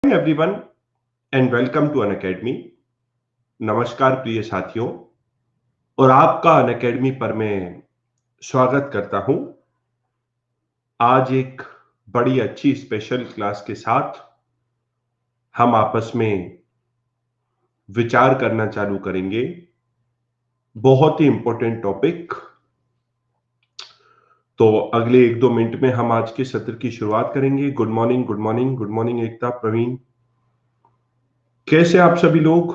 Everyone and welcome to Unacademy. नमस्कार प्रिय साथियों, और आपका अनअकैडमी पर मैं स्वागत करता हूं। आज एक बड़ी अच्छी स्पेशल क्लास के साथ हम आपस में विचार करना चालू करेंगे। बहुत ही इंपॉर्टेंट टॉपिक। तो अगले 1-2 मिनट में हम आज के सत्र की शुरुआत करेंगे। Good morning, good morning, good morning Ekta, Praveen, कैसे आप सभी लोग?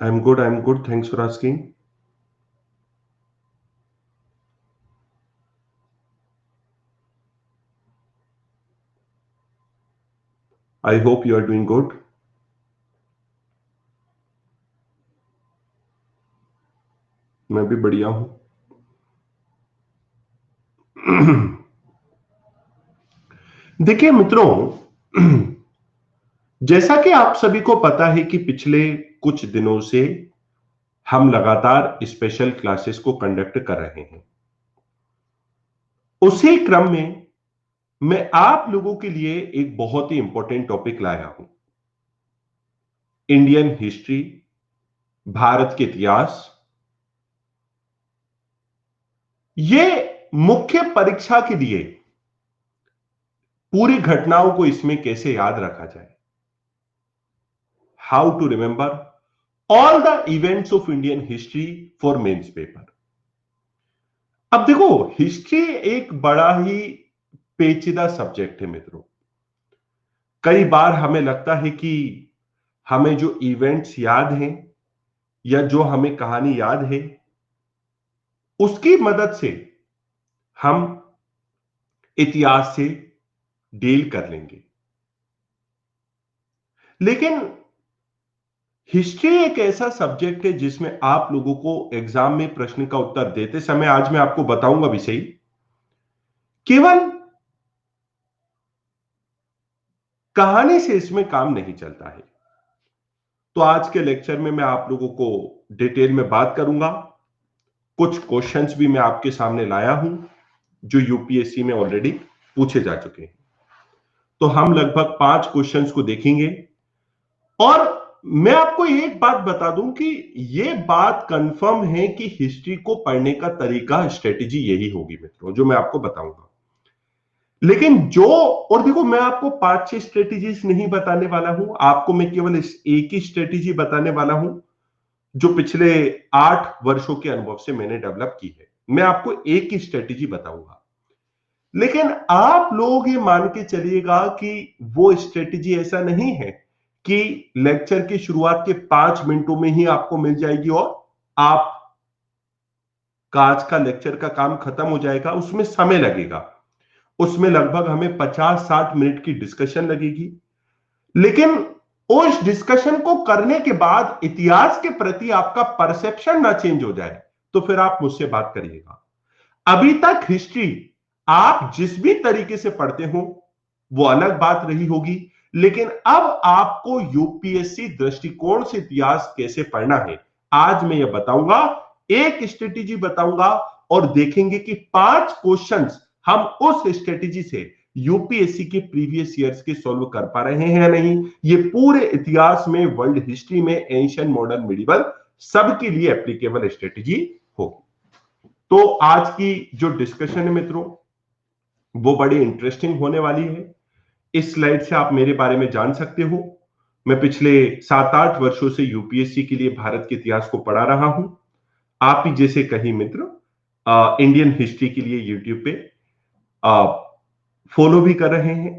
I am good, thanks for asking. I hope you are doing good. मैं भी बढ़िया हूं। देखिए मित्रों, जैसा कि आप सभी को पता है कि पिछले कुछ दिनों से हम लगातार स्पेशल क्लासेस को कंडक्ट कर रहे हैं। उसी क्रम में मैं आप लोगों के लिए एक बहुत ही इंपॉर्टेंट टॉपिक लाया हूं। इंडियन हिस्ट्री, भारत के इतिहास। ये मुख्य परीक्षा के लिए पूरी घटनाओं को इसमें कैसे याद रखा जाए, how to remember all the events of Indian history for mains paper. अब देखो, हिस्ट्री एक बड़ा ही पेचीदा सब्जेक्ट है मित्रों। कई बार हमें लगता है कि हमें जो इवेंट्स याद हैं या जो हमें कहानी याद है उसकी मदद से हम इतिहास से डील कर लेंगे। लेकिन हिस्ट्री एक ऐसा सब्जेक्ट है जिसमें आप लोगों को एग्जाम में प्रश्न का उत्तर देते समय, आज मैं आपको बताऊंगा विषय, केवल कहानी से इसमें काम नहीं चलता है। तो आज के लेक्चर में मैं आप लोगों को डिटेल में बात करूंगा। कुछ क्वेश्चंस भी मैं आपके सामने लाया हूं जो यूपीएससी में ऑलरेडी पूछे जा चुके हैं। तो हम लगभग 5 क्वेश्चंस को देखेंगे। और मैं आपको एक बात बता दूं कि यह बात कंफर्म है कि हिस्ट्री को पढ़ने का तरीका, स्ट्रेटेजी यही होगी मित्रों, जो मैं आपको बताऊंगा। लेकिन और देखो, मैं आपको 5-6 स्ट्रेटेजीज नहीं बताने वाला हूं। आपको मैं केवल इस एक ही स्ट्रेटेजी बताने वाला हूं जो पिछले 8 वर्षों के अनुभव से मैंने डेवलप की है। मैं आपको एक ही स्ट्रेटेजी बताऊंगा, लेकिन आप लोग ये मान के चलिएगा कि वो स्ट्रेटेजी ऐसा नहीं है कि लेक्चर की शुरुआत के 5 मिनटों में ही आपको मिल जाएगी और आप का आज का लेक्चर का काम खत्म हो जाएगा। उसमें समय लगेगा। उसमें लगभग हमें 50-60 मिनट की डिस्कशन लगेगी। लेकिन उस डिस्कशन को करने के बाद इतिहास के प्रति आपका परसेप्शन ना चेंज हो जाए तो फिर आप मुझसे बात करिएगा। अभी तक हिस्ट्री आप जिस भी तरीके से पढ़ते हो वो अलग बात रही होगी, लेकिन अब आपको यूपीएससी दृष्टिकोण से इतिहास कैसे पढ़ना है आज मैं यह बताऊंगा। एक स्ट्रेटेजी बताऊंगा और देखेंगे कि 5 क्वेश्चंस हम उस स्ट्रेटेजी से यूपीएससी के प्रीवियस ईयर्स के सॉल्व कर पा रहे हैं या नहीं। ये पूरे इतिहास में, वर्ल्ड हिस्ट्री में, एंशिएंट, मॉडर्न, मिडिवल, सबके लिए एप्लीकेबल स्ट्रेटेजी होगी। तो आज की जो डिस्कशन है मित्रों वो बड़ी इंटरेस्टिंग होने वाली है। इस स्लाइड से आप मेरे बारे में जान सकते हो। मैं पिछले 7-8 वर्षों से यूपीएससी के लिए भारत के इतिहास को पढ़ा रहा हूं। आप ही जैसे कई मित्र इंडियन हिस्ट्री के लिए यूट्यूब पे फॉलो भी कर रहे हैं।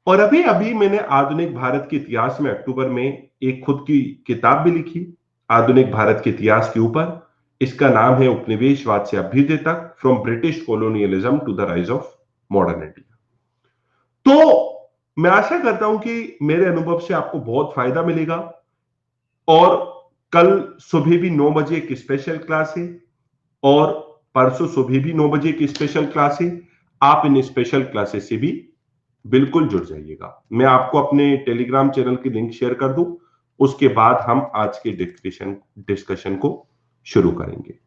और अभी अभी मैंने आधुनिक भारत के इतिहास में अक्टूबर में एक खुद की किताब भी लिखी, आधुनिक भारत के इतिहास के ऊपर। इसका नाम है उपनिवेशवाद से अभ्युदय तक, from British colonialism to the rise of modern India. तो मैं आशा करता हूं कि मेरे अनुभव से आपको बहुत फायदा मिलेगा। और कल सुबह भी 9 बजे एक स्पेशल क्लास है और परसों सुबह भी 9 बजे की स्पेशल क्लास है। आप इन स्पेशल क्लासेस से भी बिल्कुल जुड़ जाइएगा। मैं आपको अपने टेलीग्राम चैनल की लिंक शेयर कर दूं, उसके बाद हम आज के डिस्कशन को शुरू करेंगे।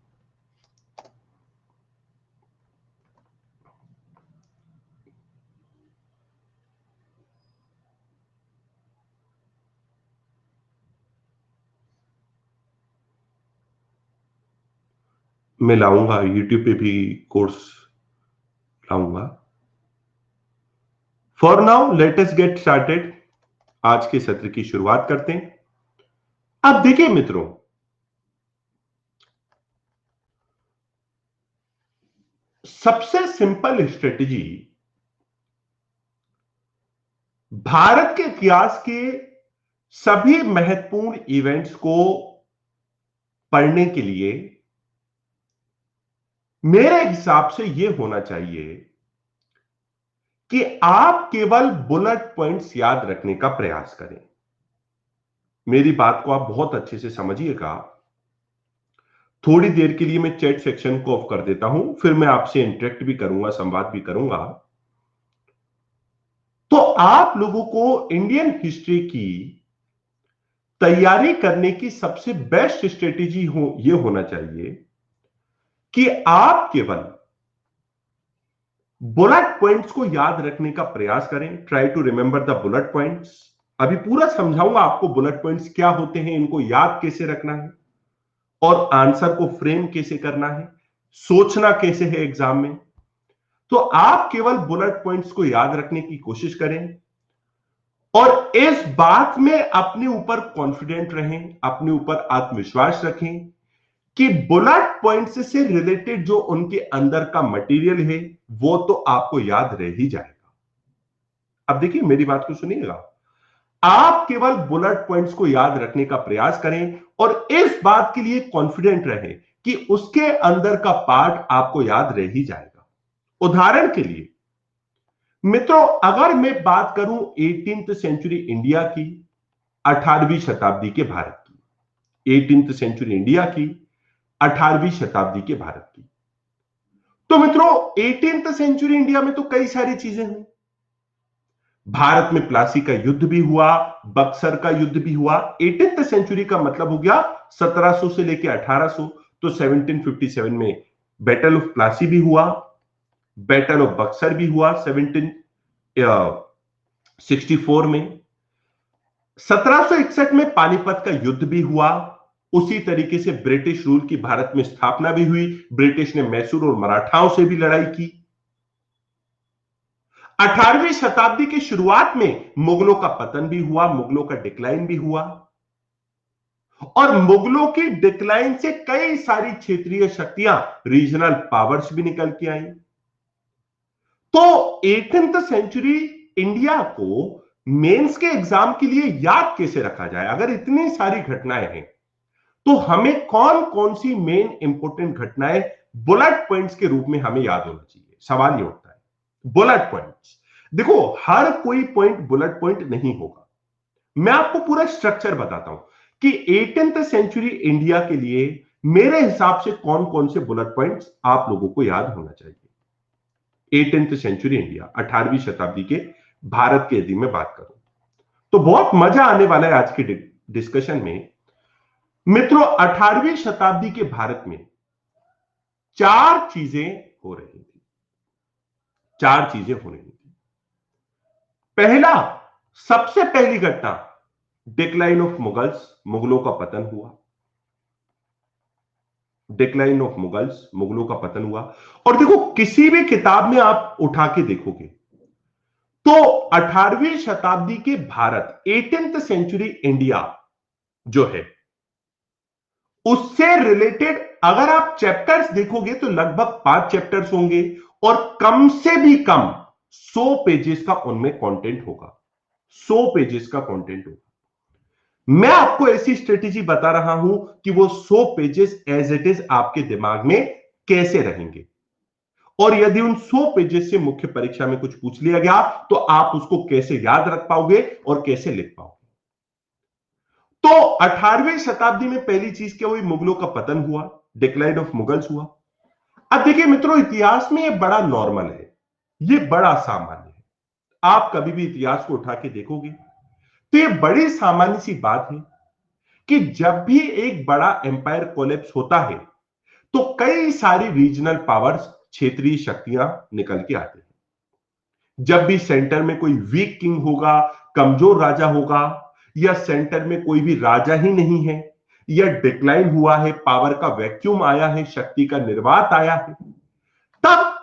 मैं लाऊंगा, यूट्यूब पे भी कोर्स लाऊंगा। For now let us get started. आज के सत्र की शुरुआत करते हैं। अब देखिए मित्रों, सबसे सिंपल स्ट्रेटेजी भारत के इतिहास के सभी महत्वपूर्ण इवेंट्स को पढ़ने के लिए मेरे हिसाब से यह होना चाहिए कि आप केवल बुलेट पॉइंट्स याद रखने का प्रयास करें। मेरी बात को आप बहुत अच्छे से समझिएगा। थोड़ी देर के लिए मैं चैट सेक्शन को ऑफ कर देता हूं, फिर मैं आपसे इंटरेक्ट भी करूंगा, संवाद भी करूंगा। तो आप लोगों को इंडियन हिस्ट्री की तैयारी करने की सबसे बेस्ट स्ट्रेटेजी यह होना चाहिए कि आप केवल बुलेट पॉइंट्स को याद रखने का प्रयास करें। Try to remember the bullet points. अभी पूरा समझाऊंगा आपको बुलेट पॉइंट्स क्या होते हैं, इनको याद कैसे रखना है और आंसर को फ्रेम कैसे करना है, सोचना कैसे है एग्जाम में। तो आप केवल बुलेट पॉइंट्स को याद रखने की कोशिश करें और इस बात में अपने ऊपर कॉन्फिडेंट रहें, अपने ऊपर आत्मविश्वास रखें कि बुलेट पॉइंट्स से रिलेटेड जो उनके अंदर का मटेरियल है वो तो आपको याद रह ही जाएगा। अब देखिए मेरी बात को सुनिएगा। आप केवल बुलेट पॉइंट्स को याद रखने का प्रयास करें और इस बात के लिए कॉन्फिडेंट रहें कि उसके अंदर का पार्ट आपको याद रह ही जाएगा। उदाहरण के लिए मित्रों, अगर मैं बात करूं 18th सेंचुरी इंडिया की, 18वीं शताब्दी के भारत की, 18th सेंचुरी इंडिया की, 18वीं शताब्दी के भारत की, तो मित्रों 18th सेंचुरी इंडिया में तो कई सारी चीजें हुई। भारत में प्लासी का युद्ध भी हुआ, बक्सर का युद्ध भी हुआ। 18th सेंचुरी का मतलब हो गया 1700 से लेकर 1800। तो 1757 में बैटल ऑफ प्लासी भी हुआ, बैटल ऑफ बक्सर भी हुआ 1764 में। 1761 में पानीपत का युद्ध भी हुआ। उसी तरीके से ब्रिटिश रूल की भारत में स्थापना भी हुई। ब्रिटिश ने मैसूर और मराठाओं से भी लड़ाई की। 18वीं शताब्दी की शुरुआत में मुगलों का पतन भी हुआ, मुगलों का डिक्लाइन भी हुआ और मुगलों की डिक्लाइन से कई सारी क्षेत्रीय शक्तियां, रीजनल पावर्स भी निकल के आई। तो 18th सेंचुरी इंडिया को मेंस के एग्जाम के लिए याद कैसे रखा जाए? अगर इतनी सारी घटनाएं हैं तो हमें कौन कौन सी मेन इंपोर्टेंट घटनाएं बुलेट पॉइंट्स के रूप में हमें याद होना चाहिए? सवाल ये उठता है। बुलेट पॉइंट्स, देखो हर कोई पॉइंट बुलेट पॉइंट नहीं होगा। मैं आपको पूरा स्ट्रक्चर बताता हूं कि 18th सेंचुरी इंडिया के लिए मेरे हिसाब से कौन कौन से बुलेट पॉइंट्स आप लोगों को याद होना चाहिए। 18th सेंचुरी इंडिया, 18वीं शताब्दी के भारत की यदि मैं बात करूं तो बहुत मजा आने वाला है आज के डिस्कशन में। मित्रों 18वीं शताब्दी के भारत में चार चीजें हो रही थी। चार चीजें हो रही थी। पहला, सबसे पहली घटना डिक्लाइन ऑफ मुगल्स, मुगलों का पतन हुआ। डिक्लाइन ऑफ मुगल्स, मुगलों का पतन हुआ। और देखो किसी भी किताब में आप उठा के देखोगे तो 18वीं शताब्दी के भारत, 18th सेंचुरी इंडिया जो है उससे रिलेटेड अगर आप चैप्टर्स देखोगे तो लगभग 5 चैप्टर्स होंगे और कम से भी कम 100 पेजेस का उनमें कंटेंट होगा। 100 पेजेस का कंटेंट होगा। मैं आपको ऐसी स्ट्रेटेजी बता रहा हूं कि वो 100 पेजेस एज इट इज आपके दिमाग में कैसे रहेंगे और यदि उन 100 पेजेस से मुख्य परीक्षा में कुछ पूछ लिया गया तो आप उसको कैसे याद रख पाओगे और कैसे लिख पाओगे। तो 18वीं शताब्दी में पहली चीज क्या हुई? मुगलों का पतन हुआ, डिक्लाइन ऑफ मुगल्स हुआ। अब देखिए मित्रों, इतिहास में यह बड़ा नॉर्मल है, यह बड़ा सामान्य है। आप कभी भी इतिहास को उठा के देखोगे तो यह बड़ी सामान्य सी बात है कि जब भी एक बड़ा एम्पायर कोलैप्स होता है तो कई सारी रीजनल पावर्स, क्षेत्रीय शक्तियां निकल के आती हैं। जब भी सेंटर में कोई वीक किंग होगा, कमजोर राजा होगा, या सेंटर में कोई भी राजा ही नहीं है, या डिक्लाइन हुआ है, पावर का वैक्यूम आया है, शक्ति का निर्वात आया है, तब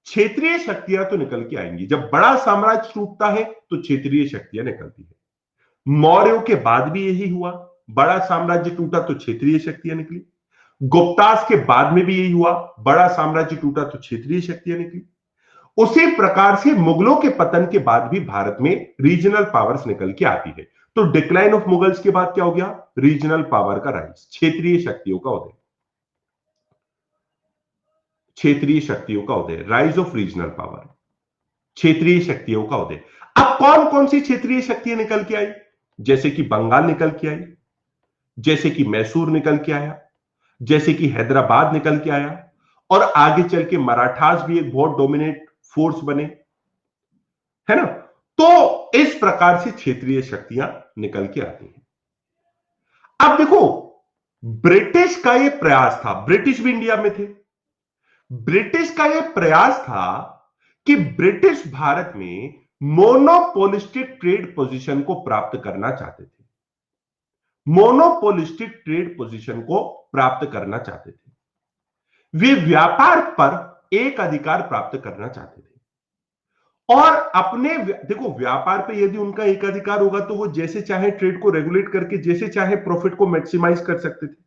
क्षेत्रीय शक्तियां तो निकल के आएंगी। जब बड़ा साम्राज्य टूटता है तो क्षेत्रीय शक्तियां निकलती है। मौर्यों के बाद भी यही हुआ, बड़ा साम्राज्य टूटा तो क्षेत्रीय शक्तियां निकली। गुप्तास के बाद में भी यही हुआ, बड़ा साम्राज्य टूटा तो क्षेत्रीय शक्तियां निकली। उसी प्रकार से मुगलों के पतन के बाद भी भारत में रीजनल पावर्स निकल के आती है। तो डिक्लाइन ऑफ मुगल्स के बाद क्या हो गया? रीजनल पावर का राइज, क्षेत्रीय शक्तियों का उदय, क्षेत्रीय शक्तियों का उदय, राइज ऑफ रीजनल पावर, क्षेत्रीय शक्तियों का उदय। अब कौन कौन सी क्षेत्रीय शक्तियां निकल के आई? जैसे कि बंगाल निकल के आई, जैसे कि मैसूर निकल के आया, जैसे कि हैदराबाद निकल के आया, और आगे चल के मराठास भी एक बहुत डोमिनेट फोर्स बने, है ना। तो इस प्रकार से क्षेत्रीय शक्तियां निकल के आती हैं। अब देखो, ब्रिटिश का यह प्रयास था, ब्रिटिश भी इंडिया में थे, ब्रिटिश का यह प्रयास था कि ब्रिटिश भारत में मोनोपोलिस्टिक ट्रेड पोजीशन को प्राप्त करना चाहते थे, मोनोपोलिस्टिक ट्रेड पोजीशन को प्राप्त करना चाहते थे। वे व्यापार पर एक अधिकार प्राप्त करना चाहते थे, और अपने, देखो, व्यापार पे यदि उनका एक अधिकार होगा तो वो जैसे चाहे ट्रेड को रेगुलेट करके जैसे चाहे प्रॉफिट को मैक्सिमाइज कर सकते थे।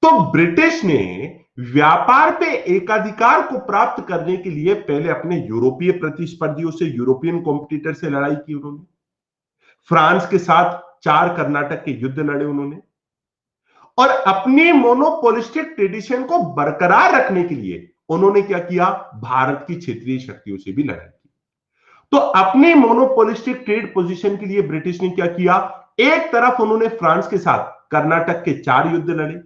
तो ब्रिटिश ने व्यापार पे एकाधिकार को प्राप्त करने के लिए पहले अपने यूरोपीय प्रतिस्पर्धियों से, यूरोपियन कॉम्पिटिटर से लड़ाई की उन्होंने। फ्रांस के साथ 4 कर्नाटक के युद्ध लड़े उन्होंने, और अपनी मोनोपोलिस्टिक ट्रेडिशन को बरकरार रखने के लिए उन्होंने क्या किया? भारत की क्षेत्रीय शक्तियों से भी लड़ाई की। तो अपनी मोनोपोलिस्टिक ट्रेड पोजीशन के लिए ब्रिटिश ने क्या किया? एक तरफ उन्होंने फ्रांस के साथ कर्नाटक के 4 युद्ध लड़े,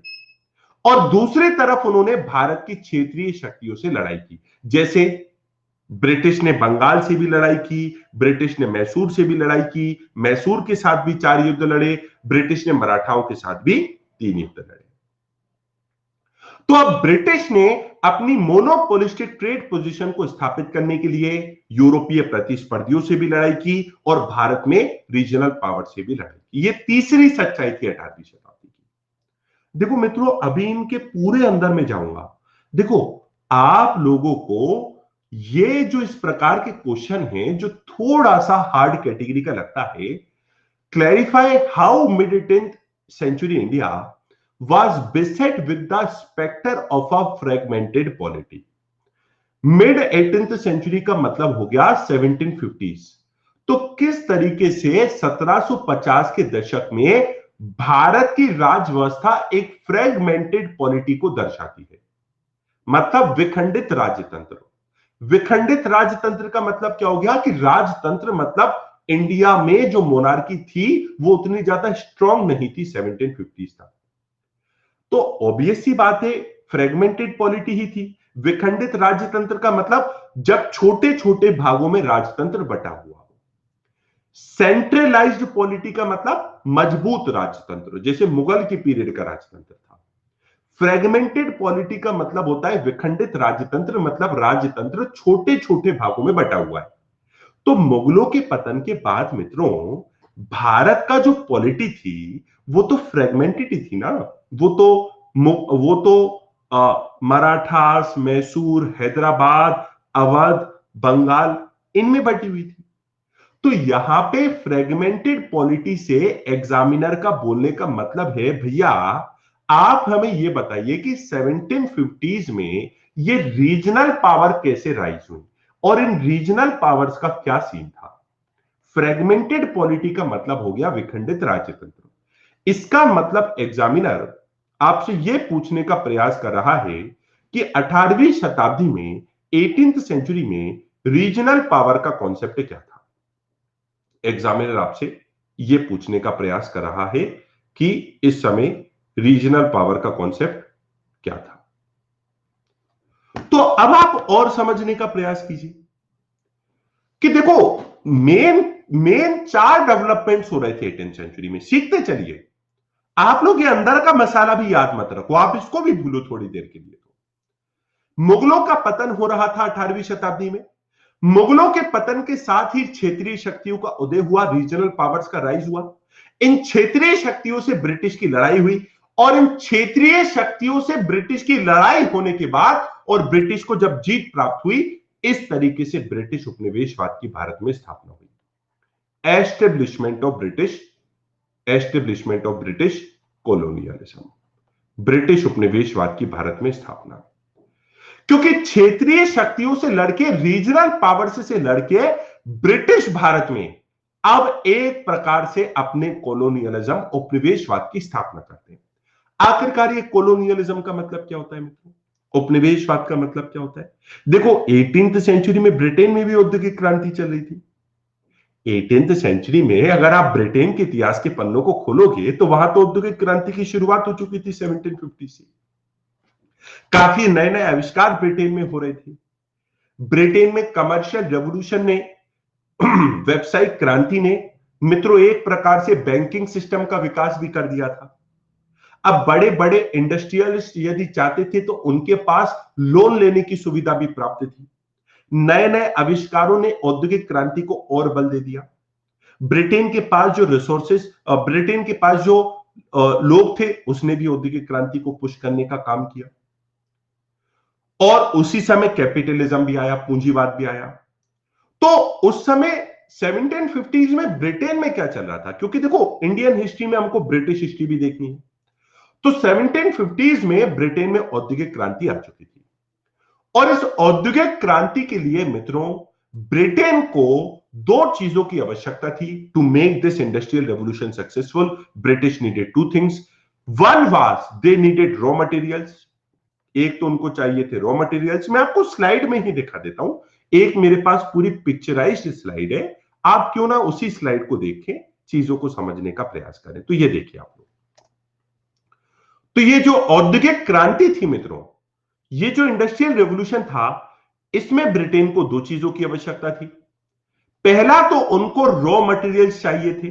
और दूसरी तरफ उन्होंने भारत की क्षेत्रीय शक्तियों से लड़ाई की। जैसे ब्रिटिश ने बंगाल से भी लड़ाई की, ब्रिटिश ने मैसूर से भी लड़ाई की, मैसूर के साथ भी 4 युद्ध लड़े, ब्रिटिश ने मराठाओं के साथ भी 3 युद्ध लड़े। तो अब ब्रिटिश ने अपनी मोनोपोलिस्टिक ट्रेड पोजीशन को स्थापित करने के लिए यूरोपीय प्रतिस्पर्धियों से भी लड़ाई की, और भारत में रीजनल पावर से भी लड़ाई की। यह तीसरी सच्चाई थी 18वीं शताब्दी की। देखो मित्रों, अभी इनके पूरे अंदर में जाऊंगा। देखो, आप लोगों को ये जो इस प्रकार के क्वेश्चन हैं जो थोड़ा सा हार्ड कैटेगरी का लगता है, clarify how mid 18th century India was beset with the specter of a fragmented polity। Mid 18th century का मतलब हो गया 1750s। तो किस तरीके से 1750 के दशक में भारत की राज व्यवस्था एक फ्रेगमेंटेड पॉलिटी को दर्शाती है, मतलब विखंडित राजतंत्र। विखंडित राजतंत्र का मतलब क्या हो गया? कि राजतंत्र मतलब इंडिया में जो मोनार्की थी वो उतनी ज्यादा स्ट्रांग नहीं थी 1750s तक। तो ऑब्वियस सी बात है, फ्रेगमेंटेड पॉलिटी ही थी। विखंडित राजतंत्र का मतलब जब छोटे छोटे भागों में राजतंत्र बटा हुआ हो। सेंट्रलाइज्ड पॉलिटी का मतलब मजबूत राजतंत्र, जैसे मुगल के पीरियड का राजतंत्र था। फ्रेगमेंटेड पॉलिटी का मतलब होता है विखंडित राजतंत्र, मतलब राजतंत्र छोटे छोटे भागों में बटा हुआ है। तो मुगलों के पतन के बाद मित्रों, भारत का जो पॉलिटी थी वो तो फ्रेगमेंटेड ही थी ना। वो तो मराठास, मैसूर, हैदराबाद, अवध, बंगाल, इनमें बटी हुई थी। तो यहां पे फ्रेगमेंटेड पॉलिटी से एग्जामिनर का बोलने का मतलब है, भैया आप हमें यह बताइए कि 1750s में ये रीजनल पावर कैसे राइज हुई, और इन रीजनल पावर्स का क्या सीन था। फ्रेगमेंटेड पॉलिटी का मतलब हो गया विखंडित राजतंत्र। इसका मतलब एग्जामिनर आपसे यह पूछने का प्रयास कर रहा है कि 18वीं शताब्दी में, 18th सेंचुरी में रीजनल पावर का कॉन्सेप्ट क्या था। एग्जामिनर आपसे यह पूछने का प्रयास कर रहा है कि इस समय रीजनल पावर का कॉन्सेप्ट क्या था। तो अब आप और समझने का प्रयास कीजिए कि देखो, मेन 4 डेवलपमेंट्स हो रहे थे 18th सेंचुरी में। सीखते चलिए। आप लोग ये अंदर का मसाला भी याद मत रखो, आप इसको भी भूलो थोड़ी देर के लिए। तो मुगलों का पतन हो रहा था 18वीं शताब्दी में। मुगलों के पतन के साथ ही क्षेत्रीय शक्तियों का उदय हुआ, रीजनल पावर्स का राइज हुआ। इन क्षेत्रीय शक्तियों से ब्रिटिश की लड़ाई हुई और इन क्षेत्रीय शक्तियों से ब्रिटिश की लड़ाई होने के बाद और ब्रिटिश को जब जीत प्राप्त हुई, इस तरीके से ब्रिटिश उपनिवेशवाद की भारत में स्थापना हुई। Establishment of British colonialism, British उपनिवेशवाद की भारत में स्थापना। क्योंकि क्षेत्रीय शक्तियों से लड़के, रीजनल पावर्स से लड़के ब्रिटिश भारत में अब एक प्रकार से अपने कॉलोनियलिज्म, उपनिवेशवाद की स्थापना करते हैं। आखिरकार ये कॉलोनियलिज्म का मतलब क्या होता है मित्रों? उपनिवेशवाद का मतलब क्या होता है? देखो, 18th सेंचुरी में ब्रिटेन में भी औद्योगिक क्रांति चल रही थी। 18th सेंचुरी में अगर आप ब्रिटेन के इतिहास के पन्नों को खोलोगे तो वहां तो औद्योगिक क्रांति की शुरुआत हो चुकी थी 1750 से। काफी नए नए आविष्कार ब्रिटेन में हो रहे थे। ब्रिटेन में कमर्शियल रेवोल्यूशन ने, व्यवसायिक क्रांति ने मित्रों एक प्रकार से बैंकिंग सिस्टम का विकास भी कर दिया था। अब बड़े बड़े इंडस्ट्रियलिस्ट यदि चाहते थे तो उनके पास लोन लेने की सुविधा भी प्राप्त थी। नए नए आविष्कारों ने औद्योगिक क्रांति को और बल दे दिया। ब्रिटेन के पास जो रिसोर्सेस, ब्रिटेन के पास जो लोग थे, उसने भी औद्योगिक क्रांति को पुश करने का काम किया। और उसी समय कैपिटलिज्म भी आया, पूंजीवाद भी आया। तो उस समय 1750s में ब्रिटेन में क्या चल रहा था? क्योंकि देखो, इंडियन हिस्ट्री में हमको ब्रिटिश हिस्ट्री भी देखनी है। तो 1750s में ब्रिटेन में औद्योगिक क्रांति आ चुकी थी और इस औद्योगिक क्रांति के लिए मित्रों ब्रिटेन को दो चीजों की आवश्यकता थी। To make this industrial revolution successful, British needed two things. One was they needed raw materials. एक तो उनको चाहिए थे रॉ मटेरियल्स। मैं आपको स्लाइड में ही दिखा देता हूं, एक मेरे पास पूरी पिक्चराइज्ड स्लाइड है, आप क्यों ना उसी स्लाइड को देखें, चीजों को समझने का प्रयास करें। तो ये देखिए आप लोग, तो ये जो औद्योगिक क्रांति थी मित्रों, ये जो इंडस्ट्रियल रेवोल्यूशन था, इसमें ब्रिटेन को दो चीजों की आवश्यकता थी। पहला तो उनको रॉ मटेरियल्स चाहिए थे,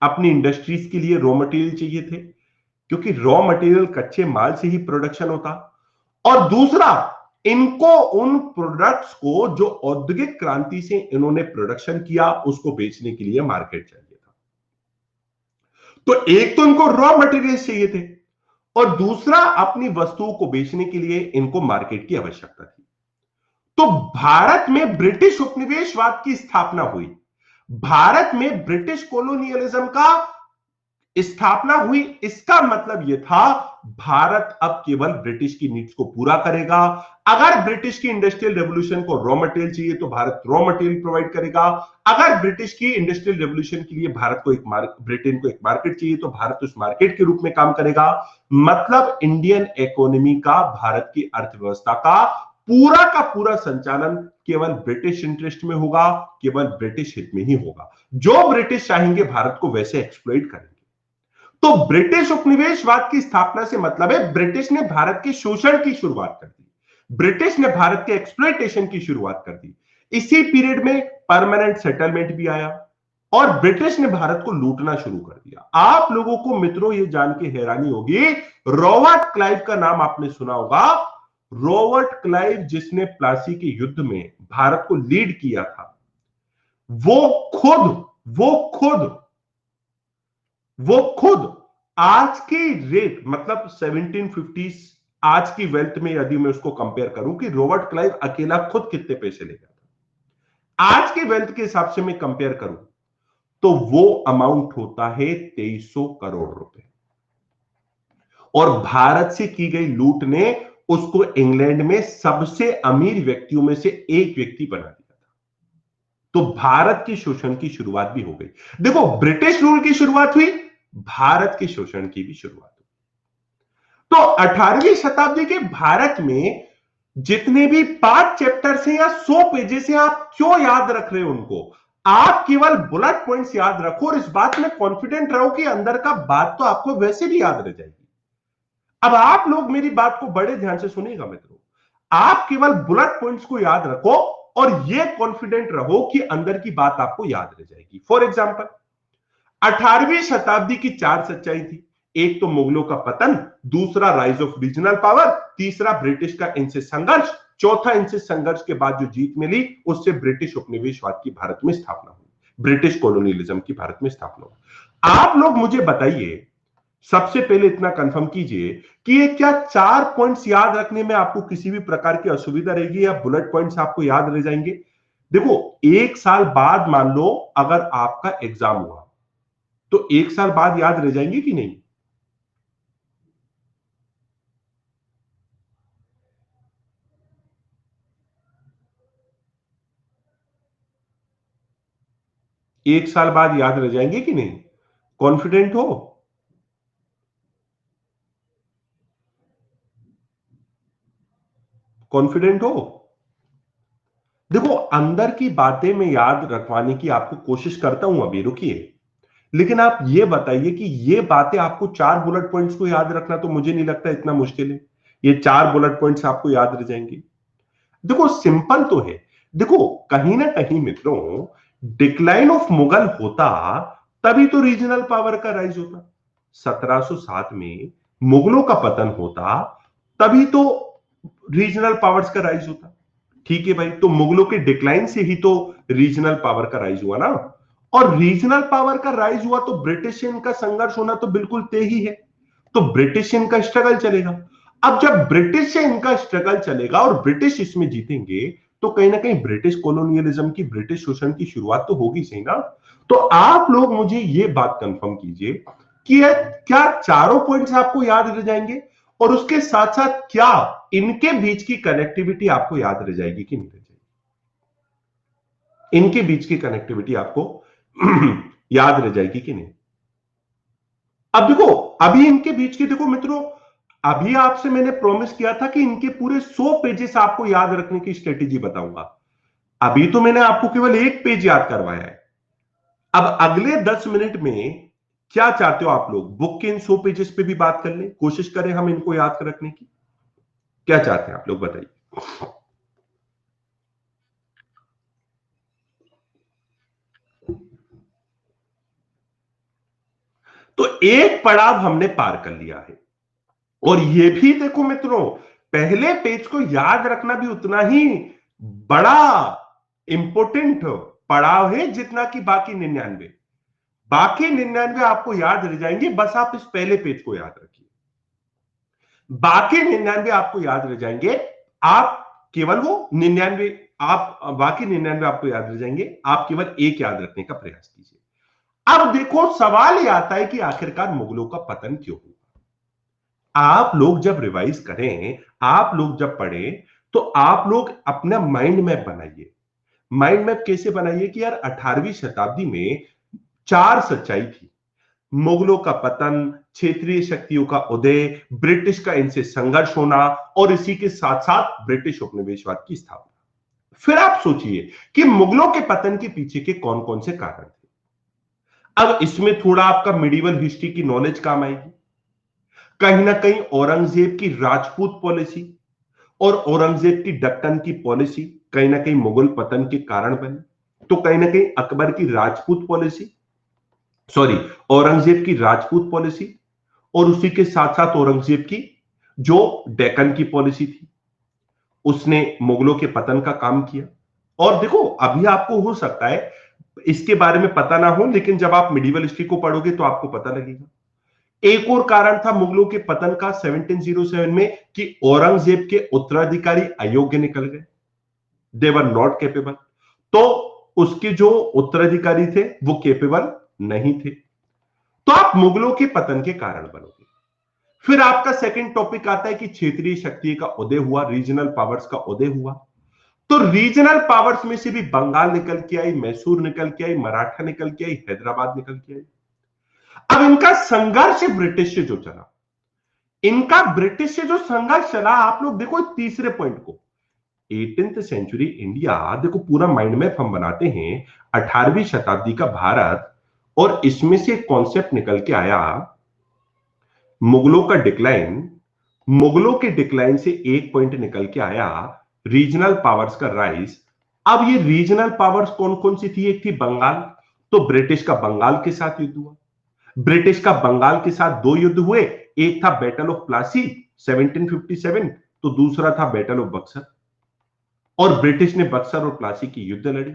अपनी इंडस्ट्रीज के लिए रॉ मटेरियल चाहिए थे, क्योंकि रॉ मटेरियल कच्चे माल से ही प्रोडक्शन होता। और दूसरा, इनको उन प्रोडक्ट्स को जो औद्योगिक क्रांति से इन्होंने प्रोडक्शन किया उसको बेचने के लिए मार्केट चाहिए था। तो एक तो इनको रॉ मटेरियल्स चाहिए थे और दूसरा, अपनी वस्तुओं को बेचने के लिए इनको मार्केट की आवश्यकता थी। तो भारत में ब्रिटिश उपनिवेशवाद की स्थापना हुई। भारत में ब्रिटिश कॉलोनियलिज्म का स्थापना हुई। इसका मतलब यह था भारत अब केवल ब्रिटिश की नीड्स को पूरा करेगा। अगर ब्रिटिश की इंडस्ट्रियल रेवोल्यूशन को रॉ मटेरियल चाहिए तो भारत रॉ मटेरियल प्रोवाइड करेगा। अगर ब्रिटिश की इंडस्ट्रियल रेवोल्यूशन के लिए भारत को ब्रिटेन को एक मार्केट चाहिए तो भारत उस मार्केट के रूप में काम करेगा। मतलब इंडियन इकोनॉमी का, भारत की अर्थव्यवस्था का पूरा संचालन केवल ब्रिटिश इंटरेस्ट में होगा, केवल ब्रिटिश हित में ही होगा। जो ब्रिटिश चाहेंगे भारत को वैसे एक्सप्लॉइट करेंगे। तो ब्रिटिश उपनिवेशवाद की स्थापना से मतलब है ब्रिटिश ने भारत के शोषण की शुरुआत कर दी, ब्रिटिश ने भारत के एक्सप्लॉइटेशन की शुरुआत कर दी। इसी पीरियड में परमानेंट सेटलमेंट भी आया और ब्रिटिश ने भारत को लूटना शुरू कर दिया। आप लोगों को मित्रों ये जान के हैरानी होगी, रॉबर्ट क्लाइव का नाम आपने सुना होगा। रॉबर्ट क्लाइव, जिसने प्लासी के युद्ध में भारत को लीड किया था, वो खुद आज की रेट, मतलब 1750s आज की वेल्थ में यदि मैं उसको कंपेयर करूं कि रॉबर्ट क्लाइव अकेला खुद कितने पैसे ले गया था, आज के वेल्थ के हिसाब से मैं कंपेयर करूं तो वो अमाउंट होता है 2300 करोड़ रुपए। और भारत से की गई लूट ने उसको इंग्लैंड में सबसे अमीर व्यक्तियों में से एक व्यक्ति बना दिया था। तो भारत की शोषण की शुरुआत भी हो गई। देखो, ब्रिटिश रूल की शुरुआत हुई, भारत के शोषण की भी शुरुआत हुई। तो 18वीं शताब्दी के भारत में जितने भी 5 चैप्टर्स हैं या 100 पेजेस हैं, आप क्यों याद रख रहे हो उनको? आप केवल बुलेट पॉइंट्स याद रखो और इस बात में कॉन्फिडेंट रहो कि अंदर का बात तो आपको वैसे भी याद रह जाएगी। अब आप लोग मेरी बात को बड़े ध्यान से सुनिएगा मित्रों, आप केवल बुलेट पॉइंट्स को याद रखो और यह कॉन्फिडेंट रहो कि अंदर की बात आपको याद रह जाएगी। फॉर एग्जाम्पल, 18वीं शताब्दी की 4 सच्चाई थी। एक तो मुगलों का पतन, दूसरा राइज ऑफ रीजनल पावर, तीसरा ब्रिटिश का इनसे संघर्ष, चौथा इनसे संघर्ष के बाद जो जीत मिली उससे ब्रिटिश उपनिवेशवाद की भारत में स्थापना हुई, ब्रिटिश कॉलोनियलिज्म की भारत में स्थापना हुई। आप लोग मुझे बताइए, सबसे पहले इतना कंफर्म कीजिए कि ये क्या 4 पॉइंट्स याद रखने में आपको किसी भी प्रकार की असुविधा रहेगी या बुलेट पॉइंट्स आपको याद रह जाएंगे? देखो, 1 साल बाद मान लो अगर आपका एग्जाम हुआ तो 1 साल बाद याद रह जाएंगे कि नहीं? एक साल बाद याद रह जाएंगे कि नहीं? कॉन्फिडेंट हो? कॉन्फिडेंट हो? देखो, अंदर की बातें मैं याद रखवाने की आपको कोशिश करता हूं, अभी रुकिए। लेकिन आप ये बताइए कि ये बातें आपको 4 बुलेट पॉइंट्स को याद रखना तो मुझे नहीं लगता इतना मुश्किल है। ये 4 बुलेट पॉइंट्स आपको याद रह जाएंगे। देखो, सिंपल तो है। देखो, कहीं ना कहीं मित्रों, डिक्लाइन ऑफ मुगल होता तभी तो रीजनल पावर का राइज होता। 1707 में मुगलों का पतन होता तभी तो रीजनल पावर्स का राइज होता। ठीक है भाई, तो मुगलों के डिक्लाइन से ही तो रीजनल पावर का राइज हुआ ना। और रीजनल पावर का राइज हुआ तो ब्रिटिश से इनका संघर्ष होना तो बिल्कुल तय ही है। तो ब्रिटिश से इनका स्ट्रगल चलेगा। अब जब ब्रिटिश से इनका स्ट्रगल चलेगा और ब्रिटिश इसमें जीतेंगे, तो कहीं ना कहीं ब्रिटिश कॉलोनियलिज्म की, ब्रिटिश शोषण की शुरुआत तो होगी सही ना। तो आप लोग मुझे ये बात कंफर्म कीजिए कि क्या चारों पॉइंट्स आपको याद रह जाएंगे, और उसके साथ साथ क्या इनके बीच की कनेक्टिविटी आपको याद रह जाएगी कि नहीं रह जाएगी? इनके बीच की कनेक्टिविटी आपको याद रह जाएगी कि नहीं? अब देखो, अभी इनके बीच की, देखो मित्रों, अभी आपसे मैंने प्रॉमिस किया था कि इनके पूरे 100 पेजेस आपको याद रखने की स्ट्रेटेजी बताऊंगा। अभी तो मैंने आपको केवल एक पेज याद करवाया है। अब अगले 10 मिनट में क्या चाहते हो आप लोग? बुक के इन 100 पेजेस पे भी बात कर लें, कोशिश करें हम इनको याद रखने की। क्या चाहते हैं आप लोग, बताइए। तो एक पड़ाव हमने पार कर लिया है। और ये भी देखो मित्रों, पहले पेज को याद रखना भी उतना ही बड़ा इंपॉर्टेंट पड़ाव है जितना कि बाकी 99। बाकी 99 आपको याद रह जाएंगे, बस आप इस पहले पेज को याद रखिए। बाकी 99 आपको याद रह जाएंगे। आप केवल वो 99, आप बाकी 99 आपको याद रह जाएंगे। आप केवल एक याद रखने का प्रयास कीजिए। अब देखो, सवाल यह आता है कि आखिरकार मुगलों का पतन क्यों हुआ। आप लोग जब रिवाइज करें, आप लोग जब पढ़ें, तो आप लोग अपना माइंड मैप बनाइए। माइंड मैप कैसे बनाइए कि यार 18वीं शताब्दी में 4 सच्चाई थी। मुगलों का पतन, क्षेत्रीय शक्तियों का उदय, ब्रिटिश का इनसे संघर्ष होना, और इसी के साथ साथ ब्रिटिश उपनिवेशवाद की स्थापना। फिर आप सोचिए कि मुगलों के पतन के पीछे के कौन कौन से कारण थे। अब इसमें थोड़ा आपका मिडिवल हिस्ट्री की नॉलेज काम आएगी। कहीं ना कहीं औरंगजेब की राजपूत पॉलिसी और औरंगजेब की दक्कन की पॉलिसी कहीं ना कहीं मुगल पतन के कारण बनी। तो कहीं ना कहीं अकबर की राजपूत पॉलिसी, सॉरी, औरंगजेब की राजपूत पॉलिसी, और उसी के साथ साथ औरंगजेब की जो डेक्कन की पॉलिसी थी, उसने मुगलों के पतन का काम किया। और देखो, अभी आपको हो सकता है इसके बारे में पता ना हो, लेकिन जब आप मिडिवल हिस्ट्री को पढ़ोगे तो आपको पता लगेगा। एक और कारण था मुगलों के पतन का 1707 में कि औरंगजेब के उत्तराधिकारी अयोग्य निकल गए। दे वर नॉट कैपेबल। तो उसके जो उत्तराधिकारी थे वो कैपेबल नहीं थे। तो आप मुगलों के पतन के कारण बनोगे। फिर आपका सेकंड टॉपिक आता है कि क्षेत्रीय शक्ति का उदय हुआ, रीजनल पावर्स का उदय हुआ। तो रीजनल पावर्स में से भी बंगाल निकल के आई, मैसूर निकल के आई, मराठा निकल के आई, हैदराबाद निकल के आई। अब इनका संघर्ष ब्रिटिश से जो चला, इनका ब्रिटिश से जो संघर्ष चला, आप लोग देखो तीसरे पॉइंट को। 18th सेंचुरी इंडिया, देखो पूरा माइंड मैप हम बनाते हैं। 18वीं शताब्दी का भारत, और इसमें से कॉन्सेप्ट निकल के आया मुगलों का डिक्लाइन। मुगलों के डिक्लाइन से एक पॉइंट निकल के आया रीजनल पावर्स का राइज। अब ये रीजनल पावर्स कौन कौन सी थी? एक थी बंगाल, तो ब्रिटिश का बंगाल के साथ युद्ध हुआ। ब्रिटिश का बंगाल के साथ दो युद्ध हुए। एक था बैटल ऑफ प्लासी 1757, तो दूसरा था बैटल ऑफ बक्सर। और ब्रिटिश ने बक्सर और प्लासी की युद्ध लड़ी।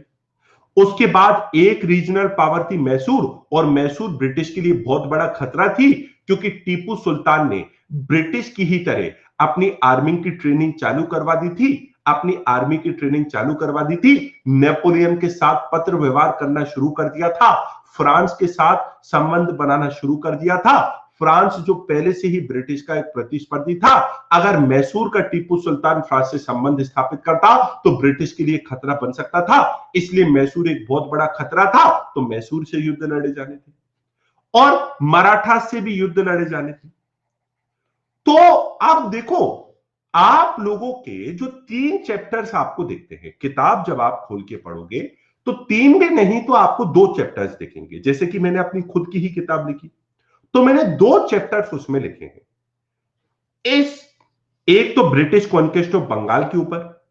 उसके बाद एक रीजनल पावर थी मैसूर, और मैसूर ब्रिटिश के लिए बहुत बड़ा खतरा थी, क्योंकि टीपू सुल्तान ने ब्रिटिश की ही तरह अपनी आर्मी की ट्रेनिंग चालू करवा दी थी, अपनी आर्मी की ट्रेनिंग चालू करवा दी थी, नेपोलियन के साथ पत्र व्यवहार करना शुरू कर दिया था, फ्रांस के साथ संबंध बनाना शुरू कर दिया था। फ्रांस जो पहले से ही ब्रिटिश का एक प्रतिस्पर्धी था, अगर मैसूर का टीपू सुल्तान फ्रांस से संबंध स्थापित करता तो ब्रिटिश के लिए खतरा बन सकता था, इसलिए मैसूर एक बहुत बड़ा खतरा था, तो मैसूर से युद्ध लड़े जाने थे और मराठा से भी युद्ध लड़े जाने थे। तो आप देखो, आप लोगों के जो 3 चैप्टर्स आपको दिखते हैं, किताब जब आप खोल के पढ़ोगे तो 3 भी नहीं तो आपको 2 चैप्टर्स दिखेंगे। जैसे कि मैंने अपनी खुद की ही किताब लिखी, तो मैंने 2 चैप्टर्स उसमें लिखे हैं। इस एक तो ब्रिटिश कॉन्क्वेस्ट ऑफ बंगाल के ऊपर,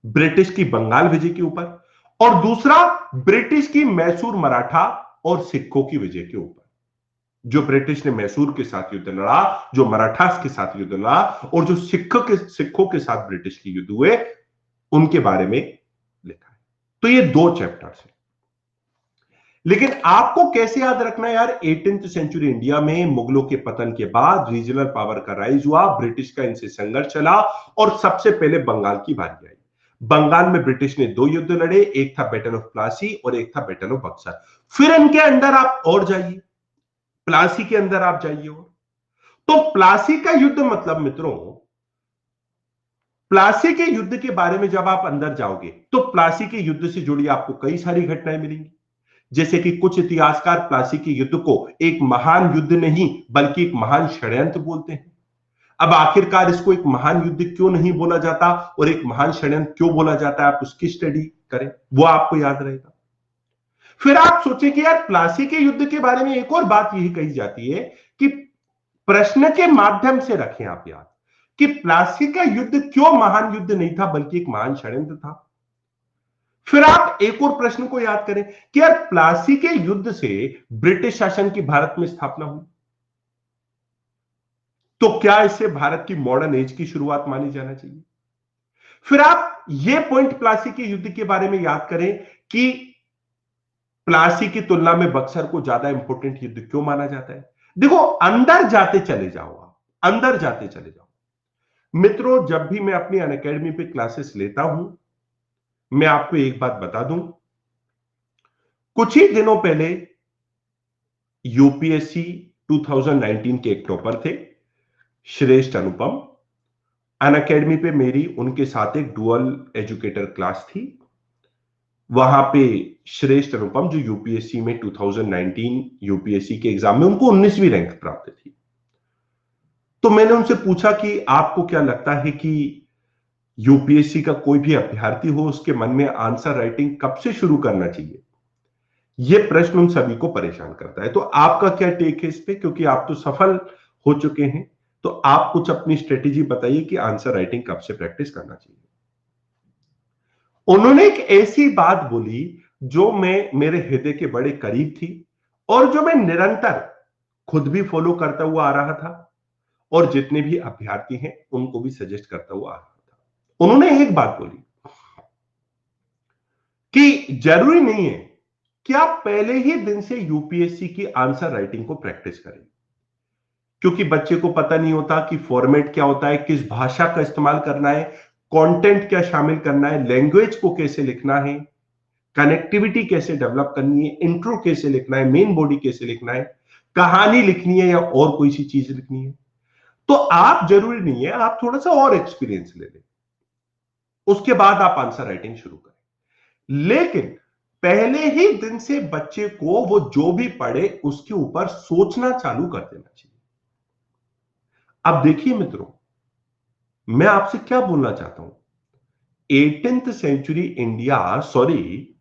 ब्रिटिश की बंगाल विजय के ऊपर, और दूसरा ब्रिटिश की मैसूर मराठा और सिखों की विजय के ऊपर, जो ब्रिटिश ने मैसूर के साथ युद्ध लड़ा, जो मराठास के साथ युद्ध लड़ा, और जो सिखों के साथ ब्रिटिश के युद्ध हुए, उनके बारे में लिखा है। तो ये 2 चैप्टर्स हैं। लेकिन आपको कैसे याद रखना है यार, 18th सेंचुरी इंडिया में मुगलों के पतन के बाद रीजनल पावर का राइज हुआ, ब्रिटिश का इनसे संघर्ष चला, और सबसे पहले बंगाल की बारी आई। बंगाल में ब्रिटिश ने 2 युद्ध लड़े, एक था बैटल ऑफ प्लासी और एक था बैटल ऑफ बक्सर। फिर इनके अंदर आप और जाइए, प्लासी के अंदर आप जाइए, और तो प्लासी का युद्ध मतलब मित्रों, प्लासी के युद्ध के बारे में जब आप अंदर जाओगे तो प्लासी के युद्ध से जुड़ी आपको कई सारी घटनाएं मिलेंगी। जैसे कि कुछ इतिहासकार प्लासी के युद्ध को एक महान युद्ध नहीं बल्कि एक महान षड्यंत्र बोलते हैं। अब आखिरकार इसको एक महान युद्ध क्यों नहीं बोला जाता और एक महान षड्यंत्र क्यों बोला जाता है, आप उसकी स्टडी करें, वो आपको याद रहेगा। फिर आप सोचें कि यार प्लासी के युद्ध के बारे में एक और बात यही कही जाती है कि प्रश्न के माध्यम से रखें आप याद कि प्लासी का युद्ध क्यों महान युद्ध नहीं था बल्कि एक महान षड्यंत्र था। फिर आप एक और प्रश्न को याद करें कि यार प्लासी के युद्ध से ब्रिटिश शासन की भारत में स्थापना हुई, तो क्या इससे भारत की मॉडर्न एज की शुरुआत मानी जाना चाहिए। फिर आप यह पॉइंट प्लासी के युद्ध के बारे में याद करें कि प्लासी की तुलना में बक्सर को ज्यादा इंपॉर्टेंट युद्ध क्यों माना जाता है। देखो, अंदर जाते चले जाओ, आप अंदर जाते चले जाओ मित्रों। जब भी मैं अपनी अनअकैडमी पे क्लासेस लेता हूं, मैं आपको एक बात बता दूं, कुछ ही दिनों पहले यूपीएससी 2019 के एक टॉपर थे, श्रेष्ठ अनुपम। अनअकैडमी पे मेरी उनके साथ एक डुअल एजुकेटर क्लास थी। वहां पे श्रेष्ठ अनुपम जो यूपीएससी में 2019 यूपीएससी के एग्जाम में उनको 19वीं रैंक प्राप्त थी। तो मैंने उनसे पूछा कि आपको क्या लगता है कि यूपीएससी का कोई भी अभ्यर्थी हो, उसके मन में आंसर राइटिंग कब से शुरू करना चाहिए। यह प्रश्न उन सभी को परेशान करता है। तो आपका क्या टेक है इस पे, क्योंकि आप तो सफल हो चुके हैं, तो आप कुछ अपनी स्ट्रेटेजी बताइए कि आंसर राइटिंग कब से प्रैक्टिस करना चाहिए। उन्होंने एक ऐसी बात बोली जो मेरे हृदय के बड़े करीब थी और जो मैं निरंतर खुद भी फॉलो करता हुआ आ रहा था और जितने भी अभ्यर्थी हैं उनको भी सजेस्ट करता हुआ आ रहा था। उन्होंने एक बात बोली कि जरूरी नहीं है कि आप पहले ही दिन से यूपीएससी की आंसर राइटिंग को प्रैक्टिस करें, क्योंकि बच्चे को पता नहीं होता कि फॉर्मेट क्या होता है, किस भाषा का इस्तेमाल करना है, कंटेंट क्या शामिल करना है, लैंग्वेज को कैसे लिखना है, कनेक्टिविटी कैसे डेवलप करनी है, इंट्रो कैसे लिखना है, मेन बॉडी कैसे लिखना है, कहानी लिखनी है या और कोई सी चीज लिखनी है। तो आप जरूरी नहीं है, आप थोड़ा सा और एक्सपीरियंस ले लें, उसके बाद आप आंसर राइटिंग शुरू करें। लेकिन पहले ही दिन से बच्चे को वो जो भी पढ़े उसके ऊपर सोचना चालू कर देना चाहिए। अब देखिए मित्रों, मैं आपसे क्या बोलना चाहता हूं, 18th century India, sorry,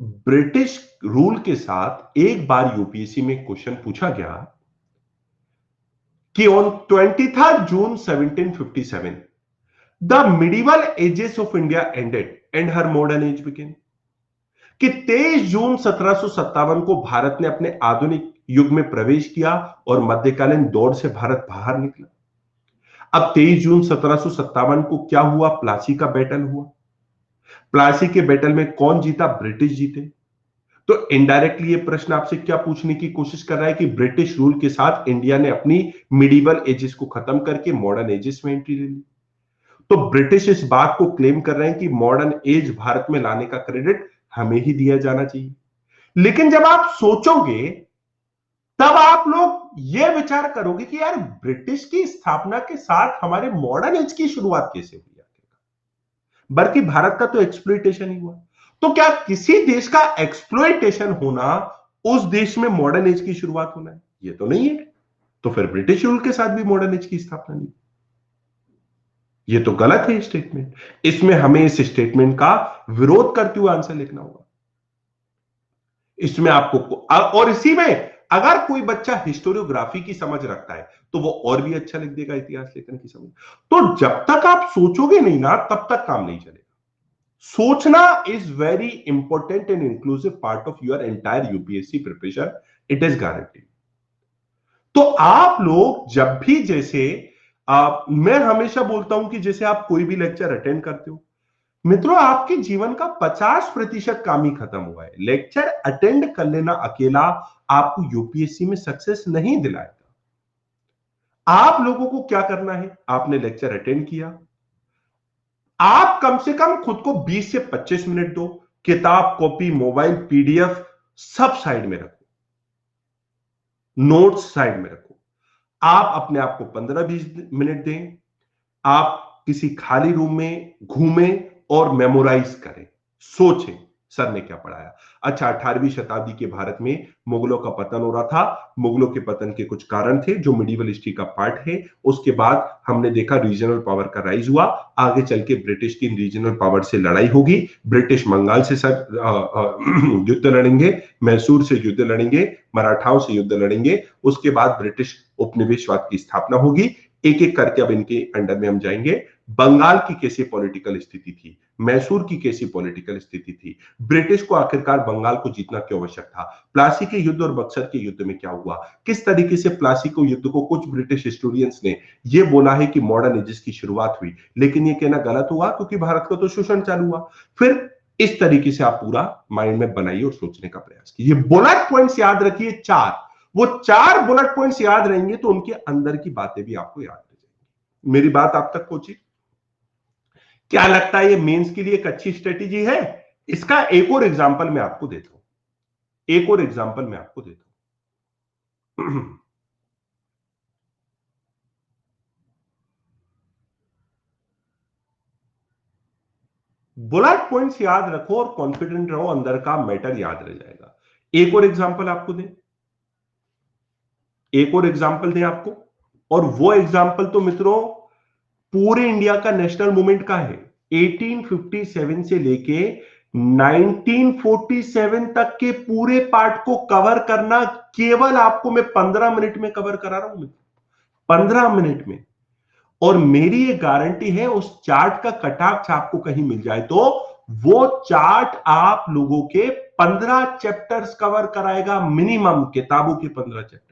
British rule के साथ एक बार यूपीएससी में क्वेश्चन पूछा गया कि on 23rd June 1757 the medieval ages of India ended and her modern age begin, कि 23 जून 1757 को भारत ने अपने आधुनिक युग में प्रवेश किया और मध्यकालीन दौर से भारत बाहर निकला। अब 23 जून 1757 को क्या हुआ, प्लासी का बैटल हुआ। प्लासी के बैटल में कौन जीता? ब्रिटिश जीते। तो इनडायरेक्टली ये प्रश्न आपसे क्या पूछने की कोशिश कर रहा है कि ब्रिटिश रूल के साथ इंडिया ने अपनी मिडिवल एजेस को खत्म करके मॉडर्न एजेस में एंट्री ले ली। तो ब्रिटिश इस बात को क्लेम कर रहे हैं कि मॉडर्न एज भारत में लाने का क्रेडिट हमें ही दिया जाना चाहिए। लेकिन जब आप सोचोगे तब आप लोग यह विचार करोगे कि यार ब्रिटिश की स्थापना के साथ हमारे मॉडर्न एज की शुरुआत कैसे हुई? बल्कि भारत का तो एक्सप्लॉइटेशन ही हुआ। तो क्या किसी देश का एक्सप्लॉइटेशन होना उस देश में मॉडर्न एज की शुरुआत होना है? ये तो नहीं है। तो फिर ब्रिटिश रूल के साथ भी मॉडर्न एज की स्थापना नहीं। ये तो गलत है स्टेटमेंट। इसमें हमें इस स्टेटमेंट का विरोध करते हुए आंसर लिखना होगा। इसमें आपको और इसी में अगर कोई बच्चा हिस्टोरियोग्राफी की समझ रखता है तो वो और भी अच्छा लिख देगा इतिहास लेखन की समझ। तो जब तक आप सोचोगे नहीं ना तब तक काम नहीं चलेगा। सोचना is very important and inclusive part of your entire UPSC preparation. It is guarantee. तो आप लोग जब भी जैसे मैं हमेशा बोलता हूं कि जैसे आप कोई भी लेक्चर अटेंड करते हो मित्रों, आपके जीवन का 50% काम ही खत्म हुआ है। लेक्चर अटेंड कर लेना अकेला आपको यूपीएससी में सक्सेस नहीं दिलाएगा। आप लोगों को क्या करना है? आपने लेक्चर अटेंड किया, आप कम से कम खुद को 20 से 25 मिनट दो। किताब, कॉपी, मोबाइल, पीडीएफ सब साइड में रखो, नोट्स साइड में रखो। आप अपने आप को 15-20 मिनट दें। आप किसी खाली रूम में घूमें और मेमोराइज करें, सोचें सर ने क्या पढ़ाया। अच्छा, 18वीं शताब्दी के भारत में मुगलों का पतन हो रहा था। मुगलों के पतन के कुछ कारण थे जो मिडिवल हिस्ट्री का पार्ट है। उसके बाद हमने देखा रीजनल पावर का राइज हुआ। आगे चल के ब्रिटिश की रीजनल पावर से लड़ाई होगी। ब्रिटिश बंगाल से युद्ध लड़ेंगे, मैसूर से युद्ध लड़ेंगे, मराठाओं से युद्ध लड़ेंगे। उसके बाद ब्रिटिश उपनिवेशवाद की स्थापना होगी। एक एक करके अब इनके अंडर में हम जाएंगे। बंगाल की कैसी पॉलिटिकल स्थिति थी, मैसूर की कैसी पॉलिटिकल स्थिति थी, ब्रिटिश को आखिरकार बंगाल को जीतना क्यों आवश्यक था, प्लासी के युद्ध और बक्सर के युद्ध में क्या हुआ, किस तरीके से प्लासी को युद्ध को कुछ ब्रिटिश हिस्टोरियंस ने यह बोला है कि मॉडर्न एजेस की शुरुआत हुई, लेकिन यह कहना गलत हुआ क्योंकि भारत का तो शोषण चालू हुआ। फिर इस तरीके से आप पूरा माइंड में बनाइए और सोचने का प्रयास कीजिए। बुलेट पॉइंट्स याद रखिए 4। वो 4 बुलेट पॉइंट्स याद रहेंगे तो उनके अंदर की बातें भी आपको याद रह जाएंगी। मेरी बात आप तक पहुंची? क्या लगता है ये मेंस के लिए एक अच्छी स्ट्रेटेजी है? इसका एक और एग्जांपल मैं आपको देता हूं। एक और एग्जांपल मैं आपको देता हूं। बुलेट पॉइंट्स याद रखो और कॉन्फिडेंट रहो, अंदर का मैटर याद रह जाएगा। एक और एग्जांपल आपको दें, एक और एग्जांपल दें आपको। और वो एग्जांपल तो मित्रों पूरे इंडिया का नेशनल मूवमेंट का है। 1857 से लेके 1947 तक के पूरे पार्ट को कवर करना केवल आपको मैं 15 मिनट में कवर करा रहा हूं। 15 मिनट में। और मेरी ये गारंटी है उस चार्ट का कटाक्ष आपको कहीं मिल जाए तो वो चार्ट आप लोगों के 15 चैप्टर्स कवर कराएगा, मिनिमम किताबों के 15 चैप्टर्स।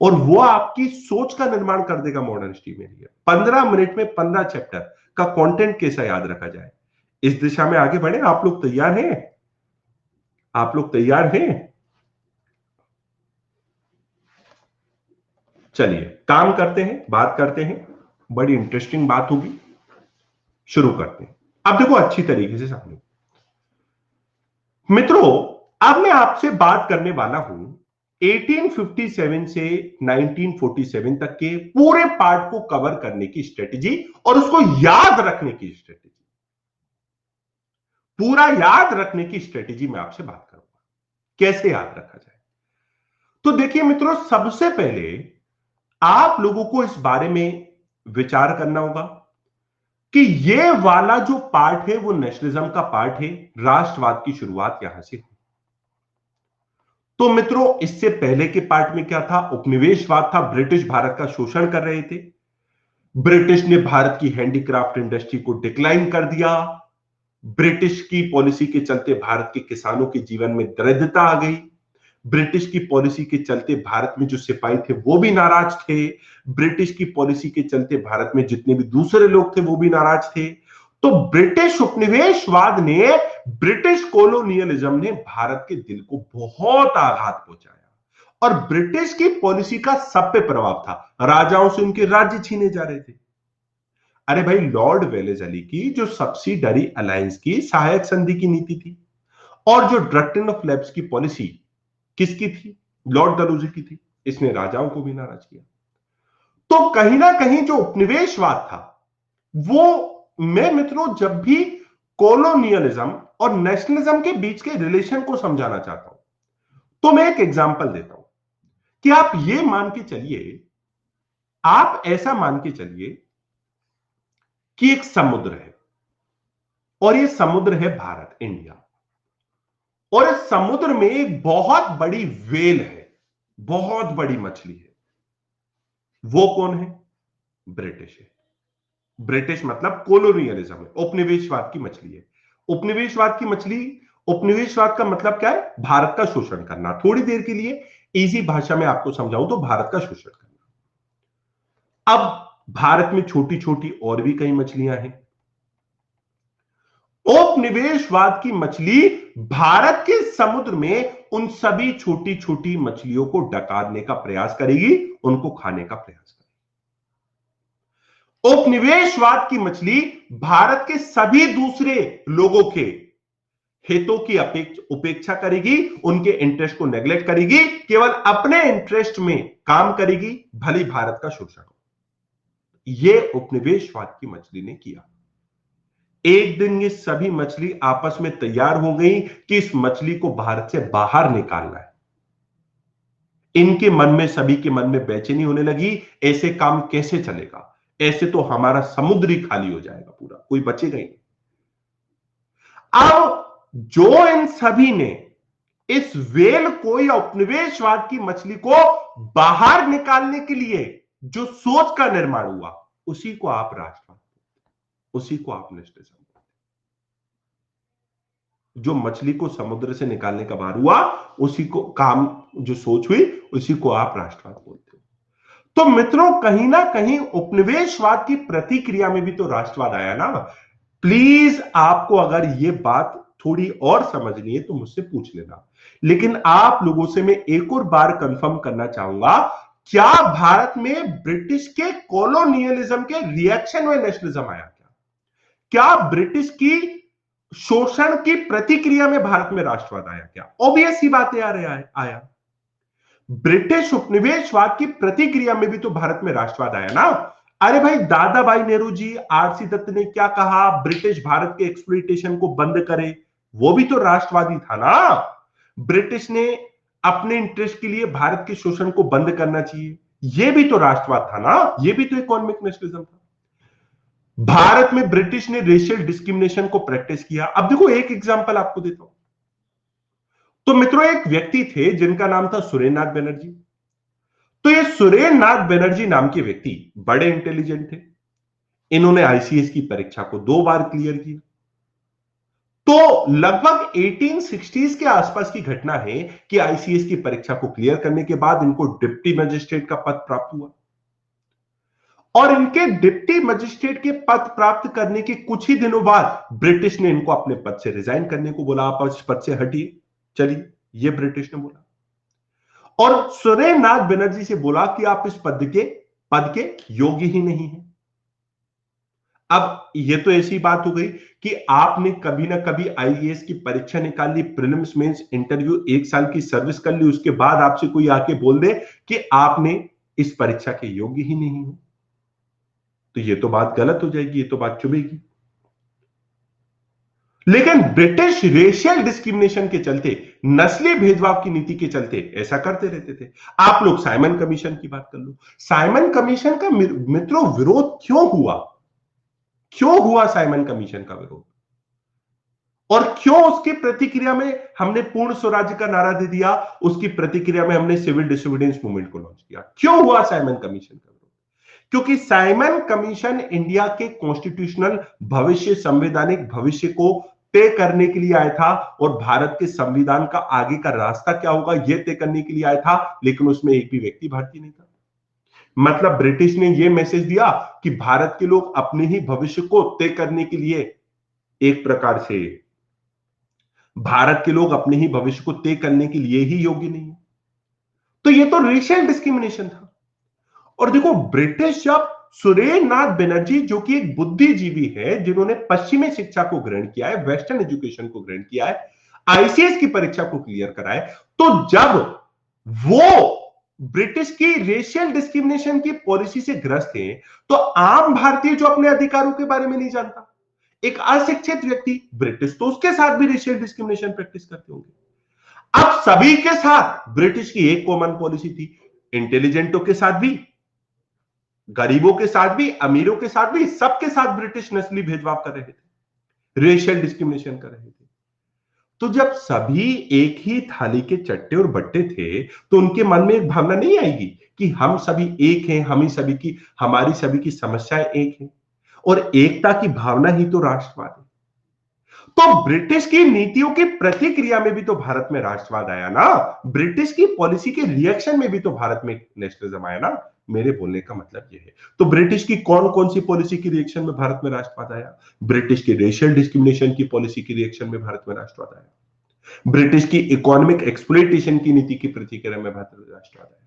और वो आपकी सोच का निर्माण कर देगा मॉडर्न हिस्ट्री में। 15 मिनट में 15 चैप्टर का कंटेंट कैसा याद रखा जाए, इस दिशा में आगे बढ़े। आप लोग तैयार हैं? आप लोग तैयार हैं? चलिए काम करते हैं, बात करते हैं। बड़ी इंटरेस्टिंग बात होगी, शुरू करते हैं। अब देखो अच्छी तरीके से समझो मित्रों। अब मैं आपसे बात करने वाला हूं 1857 से 1947 तक के पूरे पार्ट को कवर करने की स्ट्रेटेजी और उसको याद रखने की स्ट्रेटेजी। पूरा याद रखने की स्ट्रेटेजी मैं आपसे बात करूंगा, कैसे याद रखा जाए। तो देखिए मित्रों, सबसे पहले आप लोगों को इस बारे में विचार करना होगा कि ये वाला जो पार्ट है वो नेशनलिज्म का पार्ट है। राष्ट्रवाद की शुरुआत यहां से हुई। तो मित्रों, इससे पहले के पार्ट में क्या था? उपनिवेशवाद था। ब्रिटिश भारत का शोषण कर रहे थे। ब्रिटिश ने भारत की हैंडीक्राफ्ट इंडस्ट्री को डिक्लाइन कर दिया। ब्रिटिश की पॉलिसी के चलते भारत के किसानों के जीवन में दरिद्रता आ गई। ब्रिटिश की पॉलिसी के चलते भारत में जो सिपाही थे वो भी नाराज थे। ब्रिटिश की पॉलिसी के चलते भारत में जितने भी दूसरे लोग थे वो भी नाराज थे। तो ब्रिटिश उपनिवेशवाद ने, ब्रिटिश कोलोनियलिज्म ने भारत के दिल को बहुत आघात पहुंचाया और ब्रिटिश की पॉलिसी का सब पे प्रभाव था। राजाओं से उनके राज्य छीने जा रहे थे। अरे भाई, लॉर्ड वेलेस्ली की जो सब्सिडरी अलायंस की सहायक संधि की नीति थी और जो डक्ट्रिन ऑफ लैप्स की पॉलिसी किसकी थी? लॉर्ड डलहौजी की थी। इसने राजाओं को भी नाराज किया। तो कहीं ना कहीं जो उपनिवेशवाद था वो, मैं मित्रों जब भी कॉलोनियलिज्म और नेशनलिज्म के बीच के रिलेशन को समझाना चाहता हूं तो मैं एक एग्जांपल देता हूं कि आप ये मान के चलिए, आप ऐसा मान के चलिए कि एक समुद्र है और ये समुद्र है भारत, इंडिया, और इस समुद्र में एक बहुत बड़ी व्हेल है, बहुत बड़ी मछली है। वो कौन है? ब्रिटिश है। ब्रिटिश मतलब कोलोनियलिज्म है, उपनिवेशवाद की मछली है। उपनिवेशवाद की मछली, उपनिवेशवाद का मतलब क्या है? भारत का शोषण करना। थोड़ी देर के लिए इजी भाषा में आपको समझाऊं तो भारत का शोषण करना। अब भारत में छोटी छोटी और भी कई मछलियां हैं। उपनिवेशवाद की मछली भारत के समुद्र में उन सभी छोटी छोटी मछलियों को डकारने का प्रयास करेगी, उनको खाने का प्रयास करेगी। उपनिवेशवाद की मछली भारत के सभी दूसरे लोगों के हितों की उपेक्षा करेगी, उनके इंटरेस्ट को नेग्लेक्ट करेगी, केवल अपने इंटरेस्ट में काम करेगी, भले भारत का शोषण हो। यह उपनिवेशवाद की मछली ने किया। एक दिन ये सभी मछली आपस में तैयार हो गई कि इस मछली को भारत से बाहर निकालना है। इनके मन में, सभी के मन में बेचैनी होने लगी, ऐसे काम कैसे चलेगा? ऐसे तो हमारा समुद्र ही खाली हो जाएगा, पूरा कोई बचेगा ही नहीं। अब जो इन सभी ने इस व्हेल को या उपनिवेशवाद की मछली को बाहर निकालने के लिए जो सोच का निर्माण हुआ, उसी को आप राष्ट्रवाद, उसी को आप नेशनलिज्म, जो मछली को समुद्र से निकालने का बाहर हुआ, उसी को काम, जो सोच हुई, उसी को आप राष्ट्रवाद बोलते हो। तो मित्रों, कहीं ना कहीं उपनिवेशवाद की प्रतिक्रिया में भी तो राष्ट्रवाद आया ना। प्लीज, आपको अगर यह बात थोड़ी और समझनी है तो मुझसे पूछ लेना, लेकिन आप लोगों से मैं एक और बार कंफर्म करना चाहूंगा, क्या भारत में ब्रिटिश के कॉलोनियलिज्म के रिएक्शन में नेशनलिज्म आया? क्या ब्रिटिश की शोषण की प्रतिक्रिया में भारत में राष्ट्रवाद आया? क्या ऑब्वियस ही बात है, आया। ब्रिटिश उपनिवेशवाद की प्रतिक्रिया में भी तो भारत में राष्ट्रवाद आया ना। अरे भाई, दादा भाई नेहरू जी, आरसी दत्त ने क्या कहा? ब्रिटिश भारत के एक्सप्लॉइटेशन को बंद करे, वो भी तो राष्ट्रवादी था ना। ब्रिटिश ने अपने इंटरेस्ट के लिए भारत के शोषण को बंद करना चाहिए, यह भी तो राष्ट्रवाद था ना, यह भी तो इकोनॉमिक नेशनलिज्म था। भारत में ब्रिटिश ने रेशियल डिस्क्रिमिनेशन को प्रैक्टिस किया। अब देखो, एक एग्जांपल आपको देता हूं। तो मित्रों, एक व्यक्ति थे जिनका नाम था सुरेंद्रनाथ बनर्जी। तो ये सुरेंद्रनाथ बनर्जी नाम के व्यक्ति बड़े इंटेलिजेंट थे। इन्होंने आईसीएस की परीक्षा को 2 बार क्लियर किया। तो लगभग 1860s के आसपास की घटना है कि आईसीएस की परीक्षा को क्लियर करने के बाद इनको डिप्टी मजिस्ट्रेट का पद प्राप्त हुआ और इनके डिप्टी मजिस्ट्रेट के पद प्राप्त करने के कुछ ही दिनों बाद ब्रिटिश ने इनको अपने पद से रिजाइन करने को बोला। आप इस पद से हटिए, चलिए, ये ब्रिटिश ने बोला। और सुरेंद्रनाथ बनर्जी से बोला कि आप इस पद के योग्य ही नहीं है। अब यह तो ऐसी बात हो गई कि आपने कभी ना कभी आईएएस की परीक्षा निकाल ली, प्रीलिम्स मेंस इंटरव्यू, 1 साल की सर्विस कर ली, उसके बाद आपसे कोई आके बोल दे कि आपने इस परीक्षा के योग्य ही नहीं हो, तो यह तो बात गलत हो जाएगी, यह तो बात चुभेगी। लेकिन ब्रिटिश रेशियल डिस्क्रिमिनेशन के चलते, नस्लीय भेदभाव की नीति के चलते ऐसा करते रहते थे। आप लोग साइमन कमीशन की बात कर लो। साइमन कमीशन का मित्रों विरोध क्यों हुआ? क्यों हुआ साइमन कमीशन का विरोध? और क्यों उसकी प्रतिक्रिया में हमने पूर्ण स्वराज्य का नारा दे दिया? उसकी प्रतिक्रिया में हमने सिविल डिसोबीडियंस मूवमेंट को लॉन्च किया। क्यों हुआ साइमन कमीशन का विरोध? क्योंकि साइमन कमीशन इंडिया के कॉन्स्टिट्यूशनल भविष्य, संवैधानिक भविष्य को तय करने के लिए आया था और भारत के संविधान का आगे का रास्ता क्या होगा यह तय करने के लिए आया था, लेकिन उसमें एक भी व्यक्ति भारतीय नहीं था। मतलब ब्रिटिश ने यह मैसेज दिया कि भारत के लोग अपने ही भविष्य को तय करने के लिए, एक प्रकार से भारत के लोग अपने ही भविष्य को तय करने के लिए ही योग्य नहीं है। तो यह तो रेशियल डिस्क्रिमिनेशन था। और देखो, ब्रिटिश जब सुरेंद्रनाथ बनर्जी, जो कि एक बुद्धिजीवी है, जिन्होंने पश्चिमी शिक्षा को ग्रहण किया है, वेस्टर्न एजुकेशन को ग्रहण किया है, आईसीएस की परीक्षा को क्लियर कराए, तो जब वो ब्रिटिश की रेशियल डिस्क्रिमिनेशन की पॉलिसी से ग्रस्त हैं, तो आम भारतीय जो अपने अधिकारों के बारे में नहीं जानता, एक अशिक्षित व्यक्ति, ब्रिटिश तो उसके साथ भी रेशियल डिस्क्रिमिनेशन प्रैक्टिस करते होंगे। अब सभी के साथ ब्रिटिश की एक कॉमन पॉलिसी थी, इंटेलिजेंटों के साथ भी, गरीबों के साथ भी, अमीरों के साथ भी, सबके साथ ब्रिटिश नस्ली भेदभाव कर रहे थे, रेशियल डिस्क्रिमिनेशन कर रहे थे। तो जब सभी एक ही थाली के चट्टे और बट्टे थे, तो उनके मन में एक भावना नहीं आएगी कि हम सभी एक हैं, हमारी सभी की समस्याएं एक हैं, और एकता की भावना ही तो राष्ट्रवाद है। तो ब्रिटिश की नीतियों की प्रतिक्रिया में भी तो भारत में राष्ट्रवाद आया ना, ब्रिटिश की पॉलिसी के रिएक्शन में भी तो भारत में नेशनलिज्म आया ना। मेरे बोलने का मतलब यह है, तो ब्रिटिश की कौन कौन सी पॉलिसी की रिएक्शन में भारत में राष्ट्रवाद आया? ब्रिटिश की रेशियल डिस्क्रिमिनेशन की पॉलिसी की रिएक्शन में भारत में राष्ट्रवाद आया, ब्रिटिश की इकोनॉमिक एक्सप्लॉयटेशन की नीति की प्रतिक्रिया में भारत में राष्ट्रवाद आया।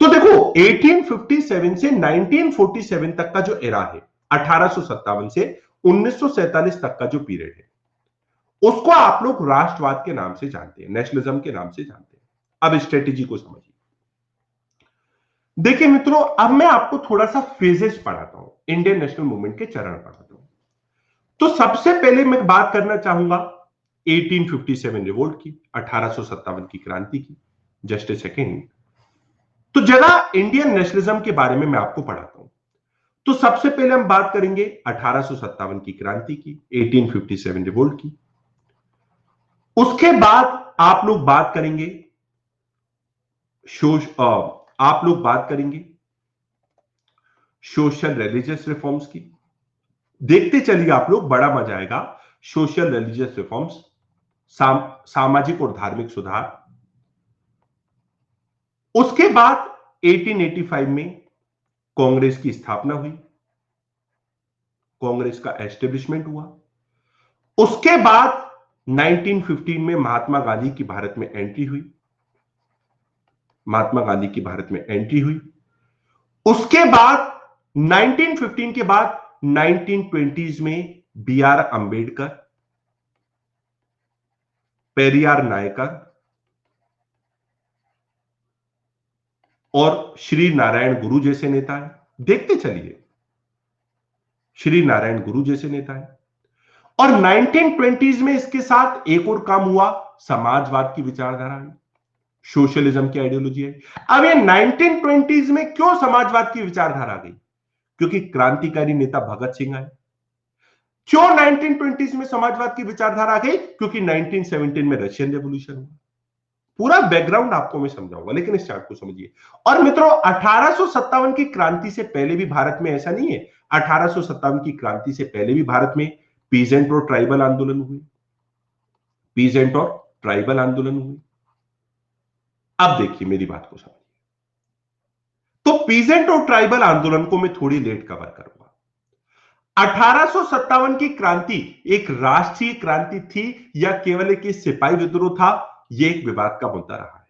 तो देखो, 1857 से 1947 तक का जो एरा है, 1857 से 1947 तक का जो पीरियड है, उसको आप लोग राष्ट्रवाद के नाम से जानते हैं, नेशनलिज्म के नाम से जानते हैं। अब स्ट्रेटेजी को समझिए। देखिए मित्रों, अब मैं आपको थोड़ा सा फेजेस पढ़ाता हूं, इंडियन नेशनल मूवमेंट के चरण पढ़ाता हूं। तो सबसे पहले मैं बात करना चाहूंगा 1857 रिवोल्ट की, 1857 की क्रांति की। Just a second. तो जरा इंडियन नेशनलिज्म के बारे में मैं आपको पढ़ाता हूं। तो सबसे पहले हम बात करेंगे 1857 की क्रांति की, 1857 रिवोल्ट की। उसके बाद आप लोग बात करेंगे सोशल रिलीजियस रिफॉर्म्स की। देखते चलिए आप लोग, बड़ा मजा आएगा। सोशल रिलीजियस रिफॉर्म्स, सामाजिक और धार्मिक सुधार। उसके बाद 1885 में कांग्रेस की स्थापना हुई, कांग्रेस का एस्टेब्लिशमेंट हुआ। उसके बाद 1915 में महात्मा गांधी की भारत में एंट्री हुई, महात्मा गांधी की भारत में एंट्री हुई। उसके बाद 1915 के बाद 1920s में बी आर अंबेडकर, पेरियार नायकर और श्री नारायण गुरु जैसे नेता है। देखते चलिए, श्री नारायण गुरु जैसे नेता है। और 1920s में इसके साथ एक और काम हुआ, समाजवाद की विचारधारा है, सोशलिज्म की आइडियोलॉजी है। अब ये 1920s में क्यों समाजवाद की विचारधारा आ गई? क्योंकि क्रांतिकारी नेता भगत सिंह आए। क्यों 1920s में समाजवाद की विचारधारा आ गई? क्योंकि 1917 में रशियन रेवोल्यूशन हुआ। पूरा बैकग्राउंड आपको मैं समझाऊंगा, लेकिन इस चार्ट को समझिए। और मित्रों, 1857 की क्रांति से पहले भी भारत में ऐसा नहीं है, 1857 की क्रांति से पहले भी भारत में पीजेंट और ट्राइबल आंदोलन हुए, पीजेंट और ट्राइबल आंदोलन हुए। अब देखिए मेरी बात को समझिए। तो पीजेंट और ट्राइबल आंदोलन को मैं थोड़ी लेट कवर करूंगा। 1857 की क्रांति एक राष्ट्रीय क्रांति थी या केवल एक सिपाही विद्रोह था, यह एक विवाद का मुद्दा रहा है।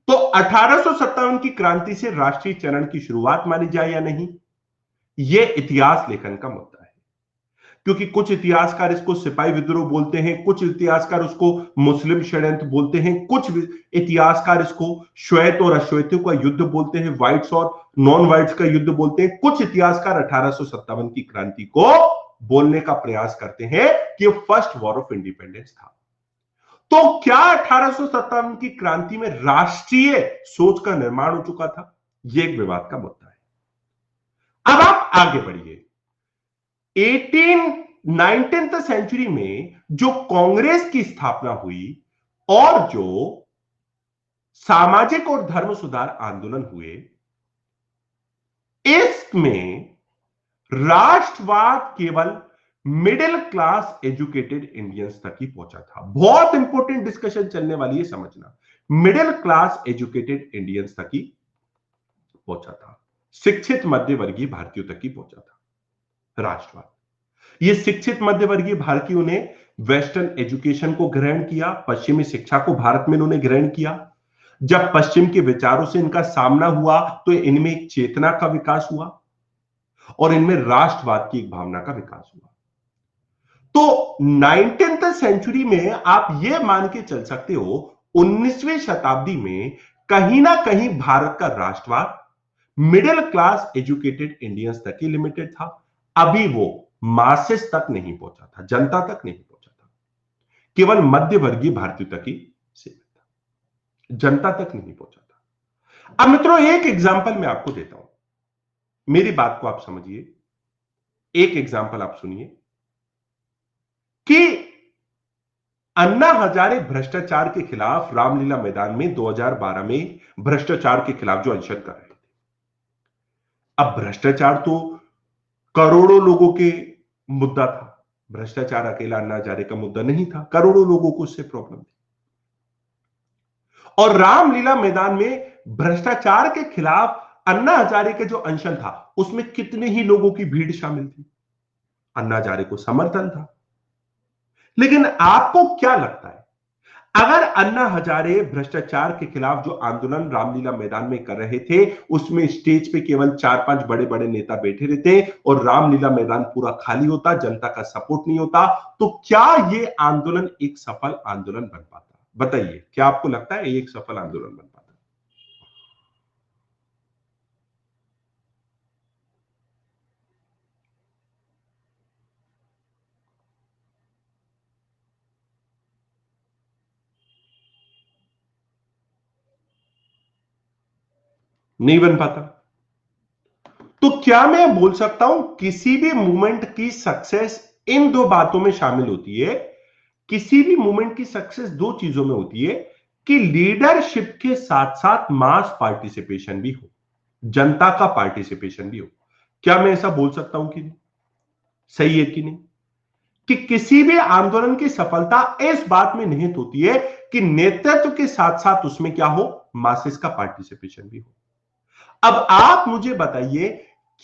तो 1857 की क्रांति से राष्ट्रीय चरण की शुरुआत मानी जाए या नहीं, यह इतिहास लेखन का मुद्दा है। क्योंकि कुछ इतिहासकार इसको सिपाही विद्रोह बोलते हैं, कुछ इतिहासकार उसको मुस्लिम षड्यंत्र बोलते हैं, कुछ इतिहासकार इसको श्वेत और अश्वेतों का युद्ध बोलते हैं, व्हाइट्स और नॉन व्हाइट्स का युद्ध बोलते हैं। कुछ इतिहासकार 1857 की क्रांति को बोलने का प्रयास करते हैं कि फर्स्ट वॉर ऑफ इंडिपेंडेंस था। तो क्या 1857 की क्रांति में राष्ट्रीय सोच का निर्माण हो चुका था? यह एक विवाद का मुद्दा है। अब आप आगे बढ़िए। 19th सेंचुरी में जो कांग्रेस की स्थापना हुई और जो सामाजिक और धर्म सुधार आंदोलन हुए, इसमें राष्ट्रवाद केवल मिडिल क्लास एजुकेटेड इंडियंस तक ही पहुंचा था। बहुत इंपॉर्टेंट डिस्कशन चलने वाली है, समझना। मिडिल क्लास एजुकेटेड इंडियंस तक ही पहुंचा था, शिक्षित मध्यवर्गीय भारतीयों तक ही पहुंचा था राष्ट्रवाद। ये शिक्षित मध्यवर्गीय भारतीयों ने वेस्टर्न एजुकेशन को ग्रहण किया, पश्चिमी शिक्षा को भारत में इन्होंने ग्रहण किया। जब पश्चिम के विचारों से इनका सामना हुआ तो इनमें एक चेतना का विकास हुआ और इनमें राष्ट्रवाद की एक भावना का विकास हुआ। तो 19th सेंचुरी में आप यह मान के चल सकते हो 19वीं शताब्दी में कहीं ना कहीं भारत का राष्ट्रवाद मिडिल क्लास एजुकेटेड इंडियंस तक ही लिमिटेड था। अभी वो मासेस तक नहीं पहुंचा था, जनता तक नहीं पहुंचा था, केवल मध्य वर्गीय भारतीयों तक ही सीमित था, जनता तक नहीं पहुंचा था। अब मित्रों एक एग्जांपल मैं आपको देता हूं, मेरी बात को आप समझिए। एक एग्जांपल आप सुनिए कि अन्ना हजारे भ्रष्टाचार के खिलाफ रामलीला मैदान में 2012 में भ्रष्टाचार के खिलाफ जो अनशन कर रहे थे। अब भ्रष्टाचार तो करोड़ों लोगों के मुद्दा था, भ्रष्टाचार अकेला अन्ना हजारे का मुद्दा नहीं था, करोड़ों लोगों को उससे प्रॉब्लम थी। और रामलीला मैदान में भ्रष्टाचार के खिलाफ अन्ना हजारे का जो अनशन था उसमें कितने ही लोगों की भीड़ शामिल थी, अन्ना हजारे को समर्थन था। लेकिन आपको क्या लगता है, अगर अन्ना हजारे भ्रष्टाचार के खिलाफ जो आंदोलन रामलीला मैदान में कर रहे थे उसमें स्टेज पे केवल 4-5 बड़े बड़े नेता बैठे रहते और रामलीला मैदान पूरा खाली होता, जनता का सपोर्ट नहीं होता, तो क्या यह आंदोलन एक सफल आंदोलन बन पाता? बताइए, क्या आपको लगता है ये एक सफल आंदोलन बन पाता? नहीं बन पाता। तो क्या मैं बोल सकता हूं किसी भी मूवमेंट की सक्सेस इन दो बातों में शामिल होती है? किसी भी मूवमेंट की सक्सेस दो चीजों में होती है कि लीडरशिप के साथ साथ मास पार्टिसिपेशन भी हो, जनता का पार्टिसिपेशन भी हो। क्या मैं ऐसा बोल सकता हूं कि नहीं? सही है कि नहीं कि किसी भी आंदोलन की सफलता इस बात में निहित होती है कि नेतृत्व के साथ साथ उसमें क्या हो, मासेस का पार्टिसिपेशन भी हो। अब आप मुझे बताइए,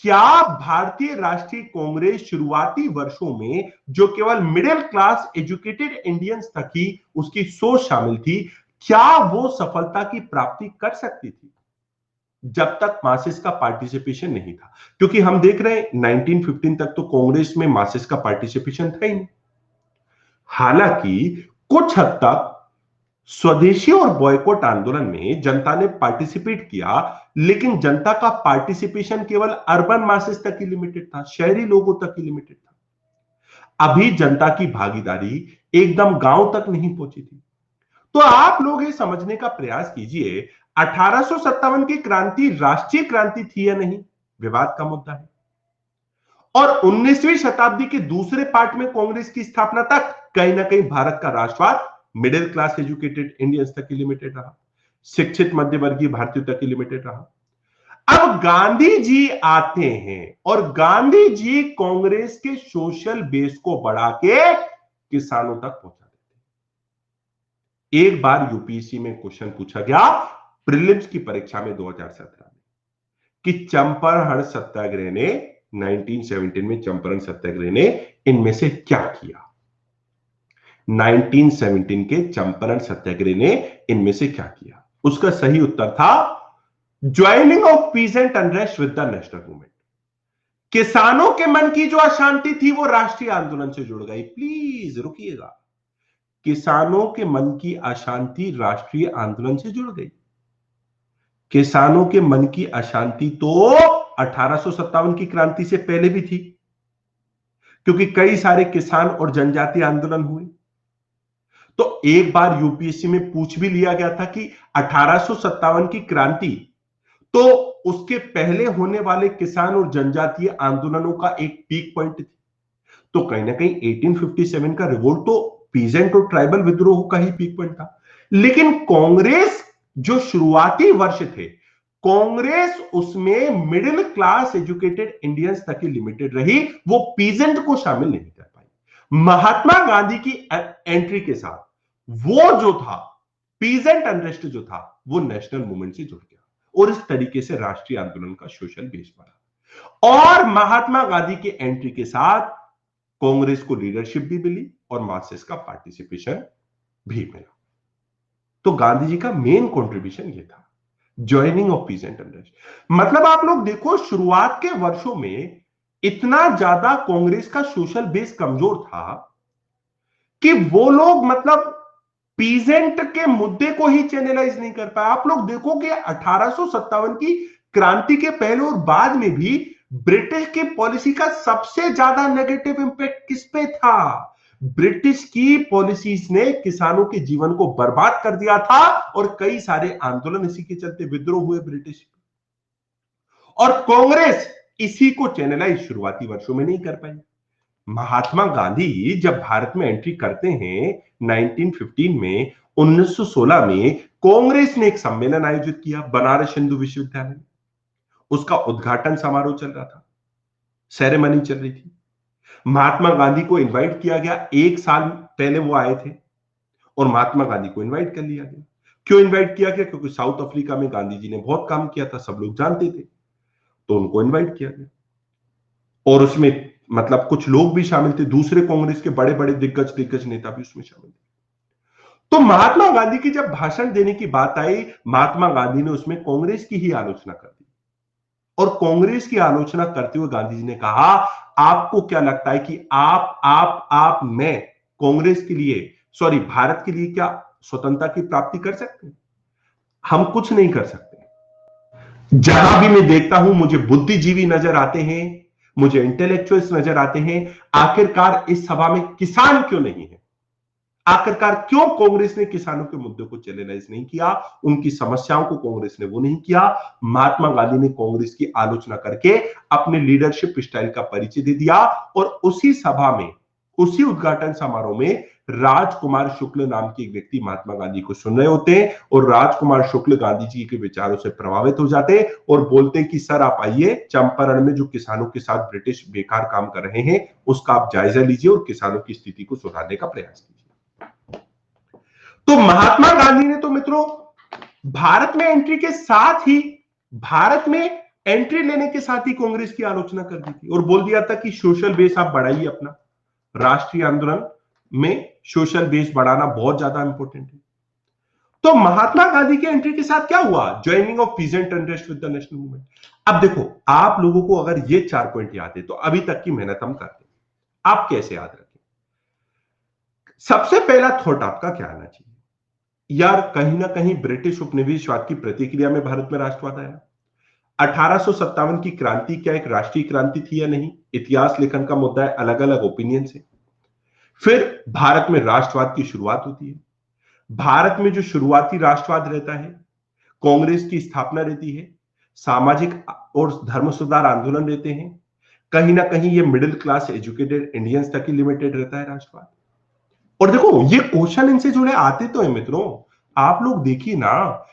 क्या भारतीय राष्ट्रीय कांग्रेस शुरुआती वर्षों में जो केवल मिडिल क्लास एजुकेटेड इंडियंस तक ही उसकी सोच शामिल थी, क्या वो सफलता की प्राप्ति कर सकती थी जब तक मासेस का पार्टिसिपेशन नहीं था? क्योंकि हम देख रहे हैं 1915 तक तो कांग्रेस में मासेस का पार्टिसिपेशन था ही नहीं। हालांकि कुछ हद तक स्वदेशी और बॉयकॉट आंदोलन में जनता ने पार्टिसिपेट किया, लेकिन जनता का पार्टिसिपेशन केवल अर्बन मासेस तक ही लिमिटेड था, शहरी लोगों तक ही लिमिटेड था। अभी जनता की भागीदारी एकदम गांव तक नहीं पहुंची थी। तो आप लोग ये समझने का प्रयास कीजिए, 1857 की क्रांति राष्ट्रीय क्रांति थी या नहीं, विवाद का मुद्दा है। और 19वीं शताब्दी के दूसरे पार्ट में कांग्रेस की स्थापना तक कहीं ना कहीं भारत का राष्ट्रवाद मिडिल क्लास एजुकेटेड इंडियंस तक ही लिमिटेड रहा, शिक्षित मध्यवर्गीय भारतीयों तक ही लिमिटेड रहा। अब गांधी जी आते हैं और गांधी जी कांग्रेस के सोशल बेस को बढ़ा के किसानों तक पहुंचा देते। एक बार यूपीएससी में क्वेश्चन पूछा गया प्रीलिम्स की परीक्षा में 2017 में कि चंपारण सत्याग्रह ने 1917 में चंपारण सत्याग्रह ने इनमें से क्या किया? 1917 के चंपारण सत्याग्रह ने इनमें से क्या किया? उसका सही उत्तर था joining of peasant unrest with the national movement. किसानों के मन की जो अशांति थी वो राष्ट्रीय आंदोलन से जुड़ गई। प्लीज रुकिएगा, किसानों के मन की अशांति राष्ट्रीय आंदोलन से जुड़ गई। किसानों के मन की अशांति तो 1857 की क्रांति से पहले भी थी, क्योंकि कई सारे किसान और जनजातीय आंदोलन हुए। तो एक बार यूपीएससी में पूछ भी लिया गया था कि 1857 की क्रांति तो उसके पहले होने वाले किसान और जनजातीय आंदोलनों का एक पीक पॉइंट थी। तो कहीं ना कहीं 1857 का रिवोल्ट तो पीजेंट और ट्राइबल विद्रोह का ही पीक पॉइंट था। लेकिन कांग्रेस जो शुरुआती वर्ष थे, कांग्रेस उसमें मिडिल क्लास एजुकेटेड इंडियंस तक ही लिमिटेड रही, वो पीजेंट को शामिल नहीं कर पाई। महात्मा गांधी की एंट्री के साथ वो जो था पीजेंट अनरेस्ट जो था वो नेशनल मूवमेंट से जुड़ गया और इस तरीके से राष्ट्रीय आंदोलन का सोशल बेस बढ़ा और महात्मा गांधी के एंट्री के साथ कांग्रेस को लीडरशिप भी मिली और मासेस का पार्टिसिपेशन भी मिला। तो गांधी जी का मेन कंट्रीब्यूशन ये था, ज्वाइनिंग ऑफ पीसेंट अनरेस्ट। मतलब आप लोग देखो, शुरुआत के वर्षों में इतना ज्यादा कांग्रेस का सोशल बेस कमजोर था कि वो लोग मतलब पीजेंट के मुद्दे को ही चैनलाइज नहीं कर पाए। आप लोग देखो कि 1857 की क्रांति के पहले और बाद में भी ब्रिटिश की पॉलिसी का सबसे ज्यादा नेगेटिव इंपैक्ट किस पे था? ब्रिटिश की पॉलिसीज ने किसानों के जीवन को बर्बाद कर दिया था और कई सारे आंदोलन इसी के चलते विद्रोह हुए ब्रिटिश, और कांग्रेस इसी को चैनलाइज शुरुआती वर्षों में नहीं कर पाई। महात्मा गांधी जब भारत में एंट्री करते हैं 1915 में, 1916 में कांग्रेस ने एक सम्मेलन आयोजित किया बनारस हिंदू विश्वविद्यालय में। उसका उद्घाटन समारोह चल रहा था, सेरेमनी चल रही थी। महात्मा गांधी को इनवाइट किया गया, एक साल पहले वो आए थे और महात्मा गांधी को इनवाइट कर लिया गया। क्यों इनवाइट किया गया? क्योंकि साउथ अफ्रीका में गांधी जी ने बहुत काम किया था, सब लोग जानते थे, तो उनको इनवाइट किया गया। और उसमें मतलब कुछ लोग भी शामिल थे, दूसरे कांग्रेस के बड़े बड़े दिग्गज नेता भी उसमें शामिल थे। तो महात्मा गांधी की जब भाषण देने की बात आई, महात्मा गांधी ने उसमें कांग्रेस की ही आलोचना कर दी। और कांग्रेस की आलोचना करते हुए गांधी जी ने कहा, आपको क्या लगता है कि मैं कांग्रेस के लिए, सॉरी भारत के लिए क्या स्वतंत्रता की प्राप्ति कर सकते हैं? हम कुछ नहीं कर सकते। जहां भी मैं देखता हूं मुझे बुद्धिजीवी नजर आते हैं, मुझे इंटेलेक्चुअल्स नजर आते हैं। आखिरकार इस सभा में किसान क्यों नहीं है? आखिरकार क्यों कांग्रेस ने किसानों के मुद्दे को चैनलाइज नहीं किया? उनकी समस्याओं को कांग्रेस ने वो नहीं किया। महात्मा गांधी ने कांग्रेस की आलोचना करके अपने लीडरशिप स्टाइल का परिचय दे दिया और उसी सभा में, उसी उद्घाटन समारोह में राजकुमार शुक्ल नाम के एक व्यक्ति महात्मा गांधी को सुन रहे होते हैं और राजकुमार शुक्ल गांधी जी के विचारों से प्रभावित हो जाते हैं और बोलते हैं कि सर आप आइए, चंपारण में जो किसानों के साथ ब्रिटिश बेकार काम कर रहे हैं उसका आप जायजा लीजिए और किसानों की स्थिति को सुधारने का प्रयास कीजिए। तो महात्मा गांधी ने तो मित्रों भारत में एंट्री के साथ ही, भारत में एंट्री लेने के साथ ही कांग्रेस की आलोचना कर दी थी और बोल दिया था कि सोशल बेस आप बढ़ाइए अपना, राष्ट्रीय आंदोलन में सोशल बेस बढ़ाना बहुत ज्यादा इंपॉर्टेंट है। तो महात्मा गांधी के एंट्री के साथ क्या हुआ? Joining of peasant unrest with the national movement. अब देखो, आप लोगों को अगर ये 4 पॉइंट याद है तो अभी तक की मेहनत हम करते हैं। आप कैसे याद रखें? सबसे पहला थॉट आपका क्या आना चाहिए? यार कहीं ना कहीं ब्रिटिश उपनिवेशवाद की प्रतिक्रिया में भारत में राष्ट्रवाद आया। 1857 की क्रांति क्या एक राष्ट्रीय क्रांति थी या नहीं, इतिहास लेखन का मुद्दा है, अलग अलग ओपिनियन से। फिर भारत में राष्ट्रवाद की शुरुआत होती है। भारत में जो शुरुआती राष्ट्रवाद रहता है, कांग्रेस की स्थापना रहती है, सामाजिक और धर्म सुधार आंदोलन रहते हैं, कहीं ना कहीं ये मिडिल क्लास एजुकेटेड इंडियंस तक ही लिमिटेड रहता है राष्ट्रवाद। और देखो ये क्वेश्चन इनसे जुड़े आते तो है मित्रों, आप लोग देखिए ना,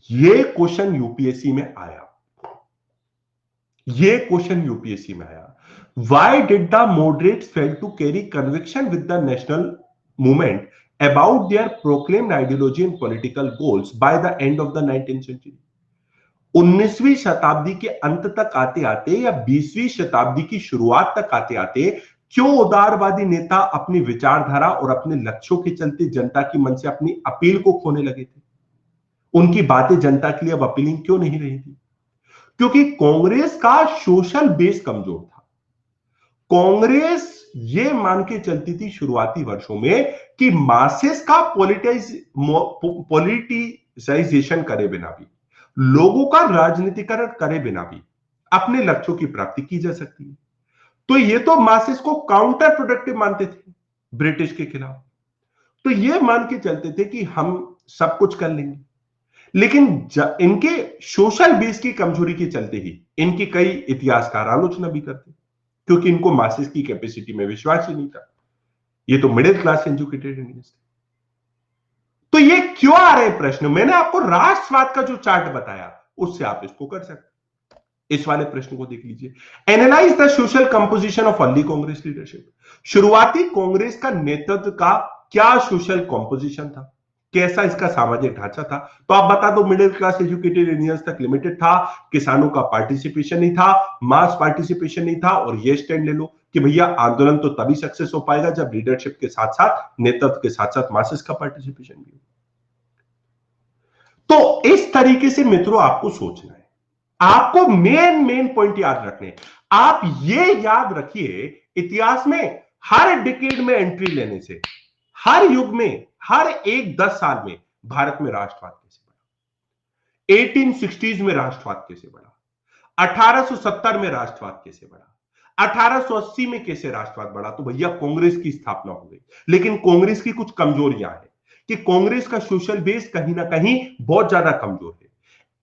ये क्वेश्चन यूपीएससी में आया, ये क्वेश्चन यूपीएससी में आया। Why did the moderates fail to carry conviction with the national movement about their proclaimed ideology and political goals by the end of the 19th century? 19वीं शताब्दी के अंत तक आते आते या 20वीं शताब्दी की शुरुआत तक आते आते क्यों उदारवादी नेता अपनी विचारधारा और अपने लक्ष्यों के चलते जनता की मन से अपनी अपील को खोने लगे थे? उनकी बातें जनता के लिए अब अपीलिंग क्यों नहीं रही थी? क्योंकि कांग्रेस का सोशल बेस कमजोर था। कांग्रेस ये मान के चलती थी शुरुआती वर्षों में कि मासेस का पॉलिटिसाइजेशन करे बिना भी, लोगों का राजनीतिकरण करे बिना भी अपने लक्ष्यों की प्राप्ति की जा सकती है। तो ये तो मासेस को काउंटर प्रोडक्टिव मानते थे ब्रिटिश के खिलाफ, तो ये मान के चलते थे कि हम सब कुछ कर लेंगे। लेकिन इनके सोशल बेस की कमजोरी के चलते ही इनकी कई इतिहासकार आलोचना भी करते, क्योंकि इनको मासेस की कैपेसिटी में विश्वास ही नहीं था। ये तो मिडिल क्लास एजुकेटेड इंडियंस थे। तो ये क्यों आ रहे प्रश्न? मैंने आपको राष्ट्रवाद का जो चार्ट बताया उससे आप इसको कर सकते। इस वाले प्रश्न को देख लीजिए, analyse the social composition of early Congress leadership. शुरुआती कांग्रेस का नेतृत्व का क्या सोशल कंपोजिशन था, कैसा इसका सामाजिक ढांचा था? तो आप बता दो, मिडिल क्लास एजुकेटेड इंडियंस तक लिमिटेड था, किसानों का पार्टिसिपेशन नहीं था, मास पार्टिसिपेशन नहीं था, और ये स्टैंड ले लो कि भैया आंदोलन तो तभी सक्सेस हो पाएगा जब लीडरशिप के साथ साथ, नेतृत्व के साथ साथ मासेस का पार्टिसिपेशन भी हो। तो इस तरीके से मित्रों आपको सोचना है, आपको मेन पॉइंट याद रखने हैं। आप ये याद रखिए, इतिहास में हर डिकेड में एंट्री लेने से, हर युग में, हर एक 10 साल में भारत में राष्ट्रवाद कैसे बढ़ा, 1860s में राष्ट्रवाद कैसे बढ़ा, 1870 में राष्ट्रवाद कैसे बढ़ा, 1880 में कैसे राष्ट्रवाद बढ़ा, तो भैया कांग्रेस की स्थापना हो गई। लेकिन कांग्रेस की कुछ कमजोरियां हैं कि कांग्रेस का सोशल बेस कहीं ना कहीं बहुत ज्यादा कमजोर है।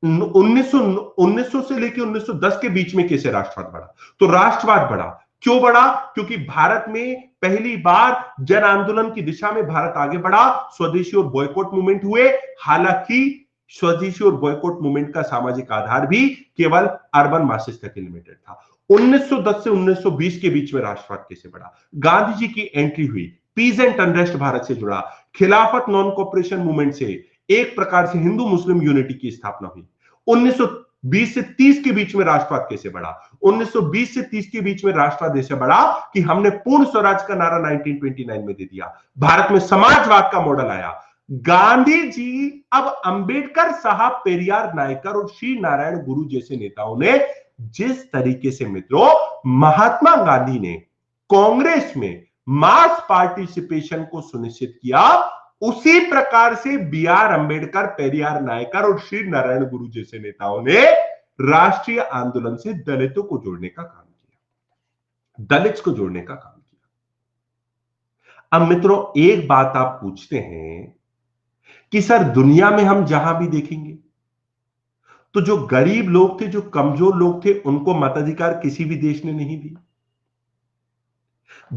1900 से लेकर 1910 के बीच में कैसे राष्ट्रवाद बढ़ा, तो राष्ट्रवाद बढ़ा, क्यों बढ़ा? क्योंकि भारत में पहली बार जन आंदोलन की दिशा में भारत आगे बढ़ा, स्वदेशी और बॉयकॉट मूवमेंट हुए। हालांकि स्वदेशी और बॉयकॉट मूवमेंट का सामाजिक आधार भी केवल अर्बन मासेस तक लिमिटेड था। 1910 से 1920 के बीच में राष्ट्रवाद कैसे बढ़ा? गांधी जी की एंट्री हुई, पीजेंट अनरेस्ट भारत से जुड़ा, खिलाफत नॉन कॉपरेशन मूवमेंट से एक प्रकार से हिंदू मुस्लिम यूनिटी की स्थापना हुई। 1920 से 30 के बीच में राष्ट्रवाद कैसे बढ़ा? 1920 से 30 के बीच में राष्ट्रवाद ऐसे बढ़ा कि हमने पूर्ण स्वराज का नारा 1929 में दे दिया, भारत में समाजवाद का मॉडल आया। गांधी जी, अब अंबेडकर साहब, पेरियार नायकर और श्री नारायण गुरु जैसे नेताओं ने जिस तरीके से मित्रों महात्मा गांधी ने कांग्रेस में मास पार्टिसिपेशन को सुनिश्चित किया, उसी प्रकार से बी आर अंबेडकर, पेरियार नायकर और श्री नारायण गुरु जैसे नेताओं ने राष्ट्रीय आंदोलन से दलितों को जोड़ने का काम किया, दलित को जोड़ने का काम किया। अब मित्रों एक बात आप पूछते हैं कि सर दुनिया में हम जहां भी देखेंगे तो जो गरीब लोग थे, जो कमजोर लोग थे, उनको मताधिकार किसी भी देश ने नहीं दिया।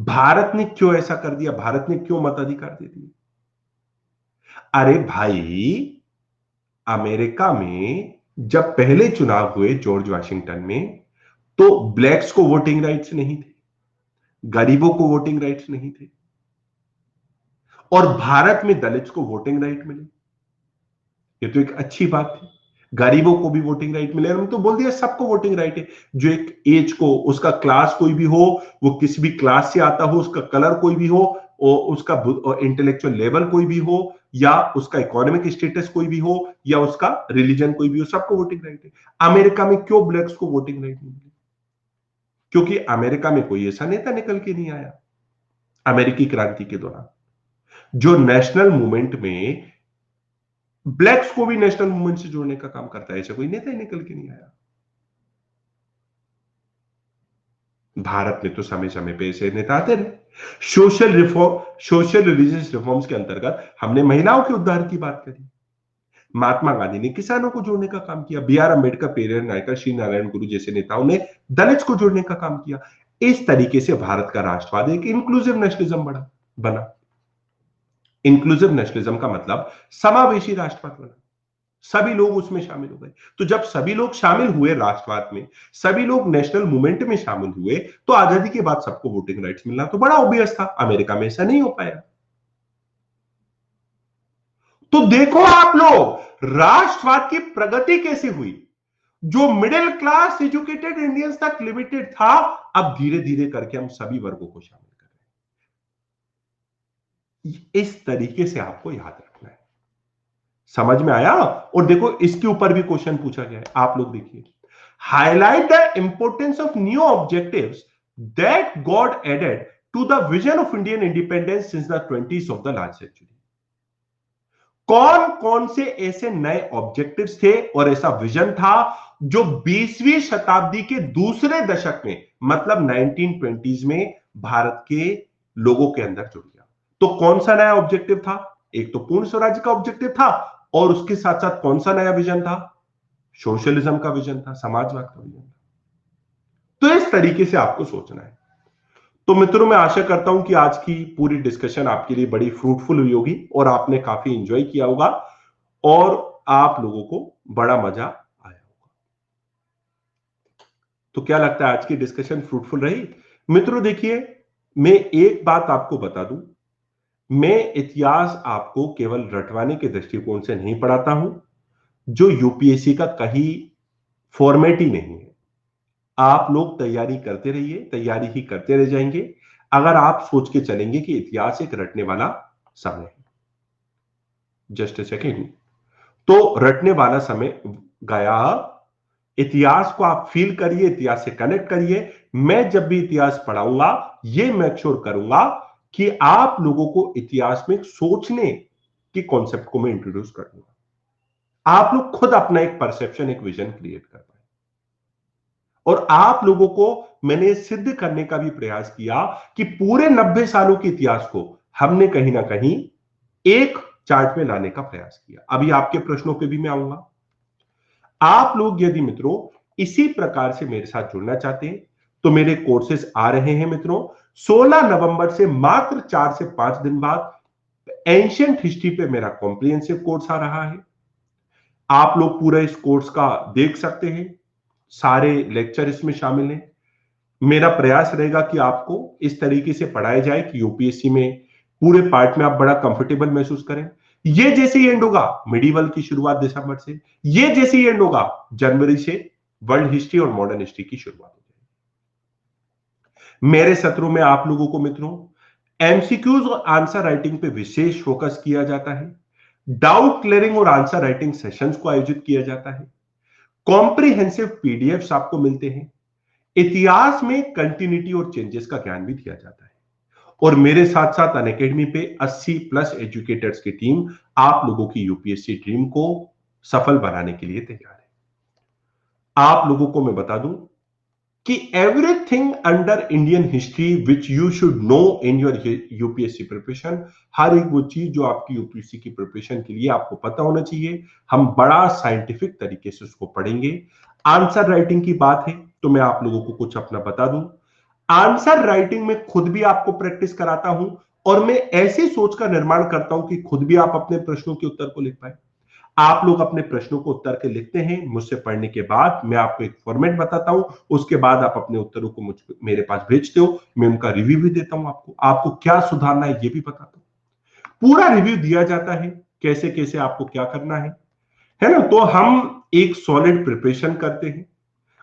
भारत ने क्यों ऐसा कर दिया? भारत ने क्यों मताधिकार दे दिया? अरे भाई, अमेरिका में जब पहले चुनाव हुए जॉर्ज वाशिंगटन में, तो ब्लैक्स को वोटिंग राइट्स नहीं थे, गरीबों को वोटिंग राइट्स नहीं थे, और भारत में दलित्स को वोटिंग राइट मिले। ये तो एक अच्छी बात है, गरीबों को भी वोटिंग राइट मिले। हम तो बोल दिया सबको वोटिंग राइट है, जो एक एज को, उसका क्लास कोई भी हो, वो किसी भी क्लास से आता हो, उसका कलर कोई भी हो, और उसका इंटेलेक्चुअल लेवल कोई भी हो, या उसका इकोनॉमिक स्टेटस कोई भी हो, या उसका रिलीजन कोई भी हो, सबको वोटिंग राइट है। अमेरिका में क्यों ब्लैक्स को वोटिंग राइट नहीं मिली? क्योंकि अमेरिका में कोई ऐसा नेता निकल के नहीं आया अमेरिकी क्रांति के दौरान जो नेशनल मूवमेंट में ब्लैक्स को भी नेशनल मूवमेंट से जोड़ने का काम करता है। ऐसा कोई नेता ही निकल के नहीं आया। भारत में तो समय समय पे ऐसे नेता आते रहे। Social reform, social religious reforms के अंतर्गत हमने महिलाओं के उद्धार की बात करी, महात्मा गांधी ने किसानों को जोड़ने का काम किया, बी आर अंबेडकर, पेरियार नायकर, श्री नारायण गुरु जैसे नेताओं ने दलित को जोड़ने का काम किया। इस तरीके से भारत का राष्ट्रवाद एक इंक्लूसिव नेशनलिज्म बना। इंक्लूसिव नेशनलिज्म का मतलब समावेशी राष्ट्रवाद बना, सभी लोग उसमें शामिल हो गए। तो जब सभी लोग शामिल हुए राष्ट्रवाद में, सभी लोग नेशनल मूवमेंट में शामिल हुए, तो आजादी के बाद सबको वोटिंग राइट्स मिलना तो बड़ा ऑब्वियस था। अमेरिका में ऐसा नहीं हो पाया। तो देखो आप लोग राष्ट्रवाद की प्रगति कैसे हुई। जो मिडिल क्लास एजुकेटेड इंडियंस तक लिमिटेड था, अब धीरे धीरे करके हम सभी वर्गों को शामिल कर रहे हैं। इस तरीके से आपको याद रखना है। समझ में आया? और देखो इसके ऊपर भी क्वेश्चन पूछा गया है, आप लोग देखिए। Highlight the importance of new objectives that got added to the vision of Indian independence since the 20s of the last century. कौन कौन से ऐसे नए ऑब्जेक्टिव्स थे और ऐसा विजन था जो 20वीं शताब्दी के दूसरे दशक में, मतलब 1920s में भारत के लोगों के अंदर जुड़ गया? तो कौन सा नया ऑब्जेक्टिव था? एक तो पूर्ण स्वराज्य का ऑब्जेक्टिव था, और उसके साथ साथ कौन सा नया विजन था? सोशलिज्म का विजन था, समाजवाद का विजन था। तो इस तरीके से आपको सोचना है। तो मित्रों, मैं आशा करता हूं कि आज की पूरी डिस्कशन आपके लिए बड़ी फ्रूटफुल हुई होगी और आपने काफी एंजॉय किया होगा और आप लोगों को बड़ा मजा आया होगा। तो क्या लगता है आज की डिस्कशन फ्रूटफुल रही? मित्रों देखिए, मैं एक बात आपको बता दूं, मैं इतिहास आपको केवल रटवाने के दृष्टिकोण से नहीं पढ़ाता हूं, जो यूपीएससी का कहीं फॉर्मेट ही नहीं है। आप लोग तैयारी करते रहिए, तैयारी ही करते रह जाएंगे अगर आप सोच के चलेंगे कि इतिहास एक रटने वाला समय है। Just a second. तो रटने वाला समय गया। इतिहास को आप फील करिए, इतिहास से कनेक्ट करिए। मैं जब भी इतिहास पढ़ाऊंगा, ये मेक श्योर करूंगा कि आप लोगों को इतिहास में सोचने की कॉन्सेप्ट को मैं इंट्रोड्यूस कर दूंगा। आप लोग खुद अपना एक परसेप्शन, एक विजन क्रिएट कर पाए। और आप लोगों को मैंने सिद्ध करने का भी प्रयास किया कि पूरे 90 सालों के इतिहास को हमने कहीं ना कहीं एक चार्ट में लाने का प्रयास किया। अभी आपके प्रश्नों पे भी मैं आऊंगा। आप लोग यदि मित्रों इसी प्रकार से मेरे साथ जुड़ना चाहते हैं तो मेरे कोर्सेज आ रहे हैं मित्रों। 16 नवंबर से मात्र 4 से 5 दिन बाद एंशिएंट हिस्ट्री पे मेरा कॉम्प्रिहेंसिव कोर्स आ रहा है। आप लोग पूरा इस कोर्स का देख सकते हैं, सारे लेक्चर इसमें शामिल हैं। मेरा प्रयास रहेगा कि आपको इस तरीके से पढ़ाया जाए कि यूपीएससी में पूरे पार्ट में आप बड़ा कंफर्टेबल महसूस करें। ये जैसे ही एंड होगा मिडिवल की शुरुआत दिसंबर से, ये जैसे ही एंड होगा जनवरी से वर्ल्ड हिस्ट्री और मॉडर्न हिस्ट्री की शुरुआत हो जाएगी। मेरे सत्रों में आप लोगों को मित्रों एमसीक्यूज और आंसर राइटिंग पे विशेष फोकस किया जाता है। डाउट क्लियरिंग और आंसर राइटिंग सेशंस को आयोजित किया जाता है। कॉम्प्रिहेंसिव पीडीएफ्स आपको मिलते हैं। इतिहास में कंटिन्यूटी और चेंजेस का ज्ञान भी दिया जाता है। और मेरे साथ साथ अनअकैडमी पे 80 प्लस एजुकेटर्स की टीम आप लोगों की यूपीएससी ड्रीम को सफल बनाने के लिए तैयार है। आप लोगों को मैं बता दूं कि everything under Indian history which you should know in your UPSC preparation, हर एक वो चीज जो आपकी यूपीएससी की प्रिपरेशन के लिए आपको पता होना चाहिए, हम बड़ा साइंटिफिक तरीके से उसको पढ़ेंगे। आंसर राइटिंग की बात है तो मैं आप लोगों को कुछ अपना बता दूं। आंसर राइटिंग में खुद भी आपको प्रैक्टिस कराता हूं और मैं ऐसी सोच का निर्माण करता हूं कि खुद भी आप अपने प्रश्नों के उत्तर को लिख पाए। आप लोग अपने प्रश्नों को उत्तर के लिखते हैं, मुझसे पढ़ने के बाद मैं आपको एक फॉर्मेट बताता हूं, उसके बाद आप अपने उत्तरों को मेरे पास भेजते हो, मैं उनका रिव्यू भी देता हूं। आपको क्या सुधारना है ये भी बताता हूं। पूरा रिव्यू दिया जाता है, कैसे कैसे आपको क्या करना है ना। तो हम एक सॉलिड प्रिपरेशन करते हैं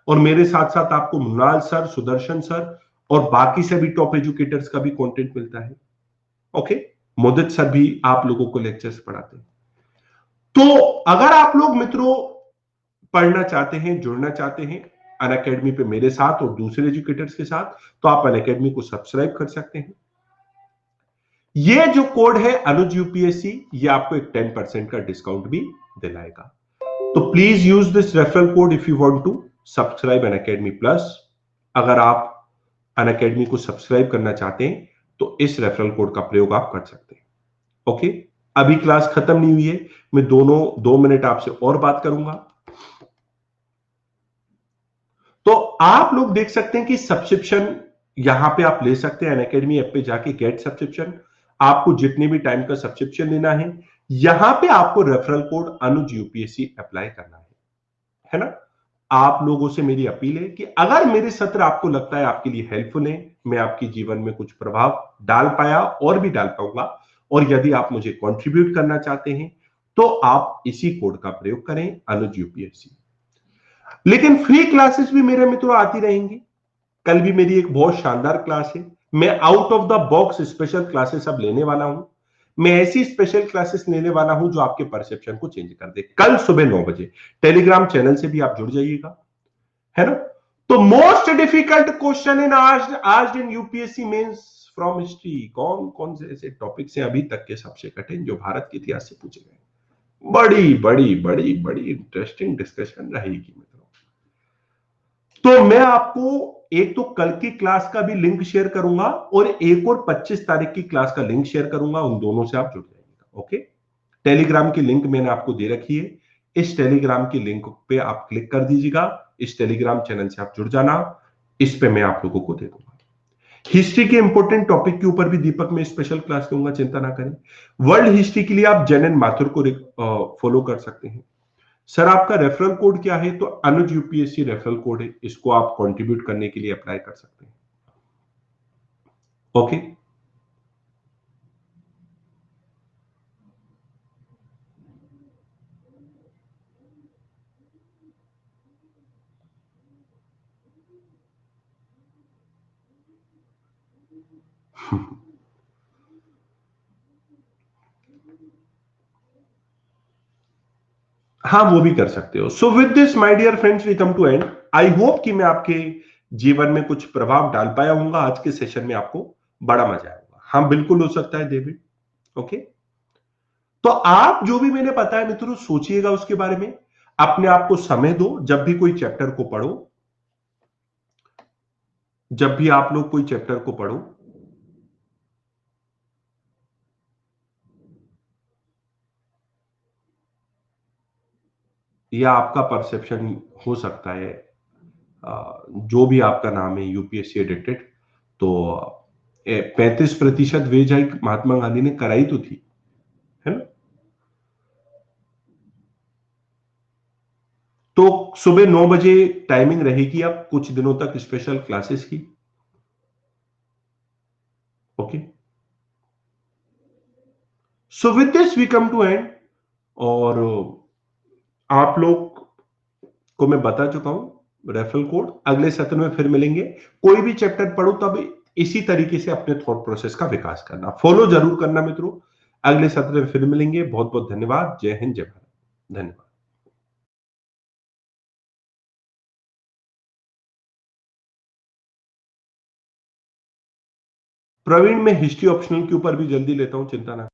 और मेरे साथ साथ आपको मृणाल सर, सुदर्शन सर और बाकी सभी टॉप एजुकेटर्स का भी कंटेंट मिलता है। ओके, मोदित सर भी आप लोगों को लेक्चर्स पढ़ाते हैं। तो अगर आप लोग मित्रों पढ़ना चाहते हैं, जुड़ना चाहते हैं अनअकैडमी पे मेरे साथ और दूसरे एजुकेटर्स के साथ, तो आप अनअकैडमी को सब्सक्राइब कर सकते हैं। ये जो कोड है अनुज यूपीएससी, ये आपको एक 10% का डिस्काउंट भी दिलाएगा। तो please use this referral code if you want to subscribe Unacademy plus. अगर आप अनअकैडमी को सब्सक्राइब करना चाहते हैं तो इस रेफरल कोड का प्रयोग आप कर सकते हैं। ओके, अभी क्लास खत्म नहीं हुई है, मैं 2 मिनट आपसे और बात करूंगा। तो आप लोग देख सकते हैं कि सब्सक्रिप्शन यहां पे आप ले सकते हैं अनअकैडमी ऐप पे जाके गेट सब्सक्रिप्शन। आपको जितने भी टाइम का सब्सक्रिप्शन लेना है, यहां पे आपको रेफरल कोड अनुज यूपीएससी अप्लाई करना है ना। आप लोगों से मेरी अपील है कि अगर मेरे सत्र आपको लगता है आपके लिए हेल्पफुल है, मैं आपके जीवन में कुछ प्रभाव डाल पाया और भी डाल पाऊंगा, और यदि आप मुझे कंट्रीब्यूट करना चाहते हैं तो आप इसी कोड का प्रयोग करें, अनुज यूपीएससी। लेकिन फ्री क्लासेस भी मेरे मित्रों आती रहेंगी। कल भी मेरी एक बहुत शानदार क्लास है। मैं out of the box special classes अब लेने वाला हूं। मैं ऐसी स्पेशल क्लासेस लेने वाला हूं जो आपके परसेप्शन को चेंज कर दे। कल सुबह 9 बजे टेलीग्राम चैनल से भी आप जुड़ जाइएगा, है ना। तो मोस्ट डिफिकल्ट क्वेश्चन इन आज in UPSC mains from history, कौन कौन से ऐसे टॉपिक्स हैं अभी तक के सबसे कठिन जो भारत के इतिहास से पूछे गए। बड़ी बड़ी बड़ी बड़ी इंटरेस्टिंग डिस्कशन रहेगी मित्रों। तो मैं आपको एक तो कल की क्लास का भी लिंक शेयर करूंगा और एक और 25 तारीख की क्लास का लिंक शेयर करूंगा, उन दोनों से आप जुड़ जाइएगा। ओके, टेलीग्राम की लिंक मैंने आपको दे रखी है, इस टेलीग्राम की लिंक पे आप क्लिक कर दीजिएगा, इस टेलीग्राम चैनल से आप जुड़ जाना, इस पे मैं आप लोगों को दे दूंगा। हिस्ट्री के इंपॉर्टेंट टॉपिक के ऊपर भी दीपक में स्पेशल क्लास दूंगा, चिंता ना करें। वर्ल्ड हिस्ट्री के लिए आप जैन माथुर को फॉलो कर सकते हैं। सर आपका रेफरल कोड क्या है, तो अनुज यूपीएससी रेफरल कोड है, इसको आप कंट्रीब्यूट करने के लिए अप्लाई कर सकते हैं। ओके, हाँ, वो भी कर सकते हो। So with this my dear friends we come to end. I hope कि मैं आपके जीवन में कुछ प्रभाव डाल पाया हूंगा। आज के सेशन में आपको बड़ा मजा आएगा। हाँ, बिल्कुल हो सकता है डेविड। ओके, तो आप जो भी मैंने बताया मित्रों, सोचिएगा उसके बारे में। अपने आप को समय दो। जब भी कोई चैप्टर को पढ़ो, जब भी आप लोग कोई चैप्टर को पढ़ो, या आपका परसेप्शन हो सकता है, जो भी आपका नाम है यूपीएससी एडिटेड, तो 35% वेज हाइक महात्मा गांधी ने कराई तो थी, है ना? तो सुबह 9 बजे टाइमिंग रहेगी अब कुछ दिनों तक स्पेशल क्लासेस की। Okay, so with this we come to end. और आप लोग को मैं बता चुका हूं रेफरल कोड। अगले सत्र में फिर मिलेंगे। कोई भी चैप्टर पढ़ो तब इसी तरीके से अपने थॉट प्रोसेस का विकास करना, फॉलो जरूर करना मित्रों। अगले सत्र में फिर मिलेंगे। बहुत बहुत धन्यवाद। जय हिंद, जय भारत। धन्यवाद। प्रवीण, मैं हिस्ट्री ऑप्शनल के ऊपर भी जल्दी लेता हूं, चिंता ना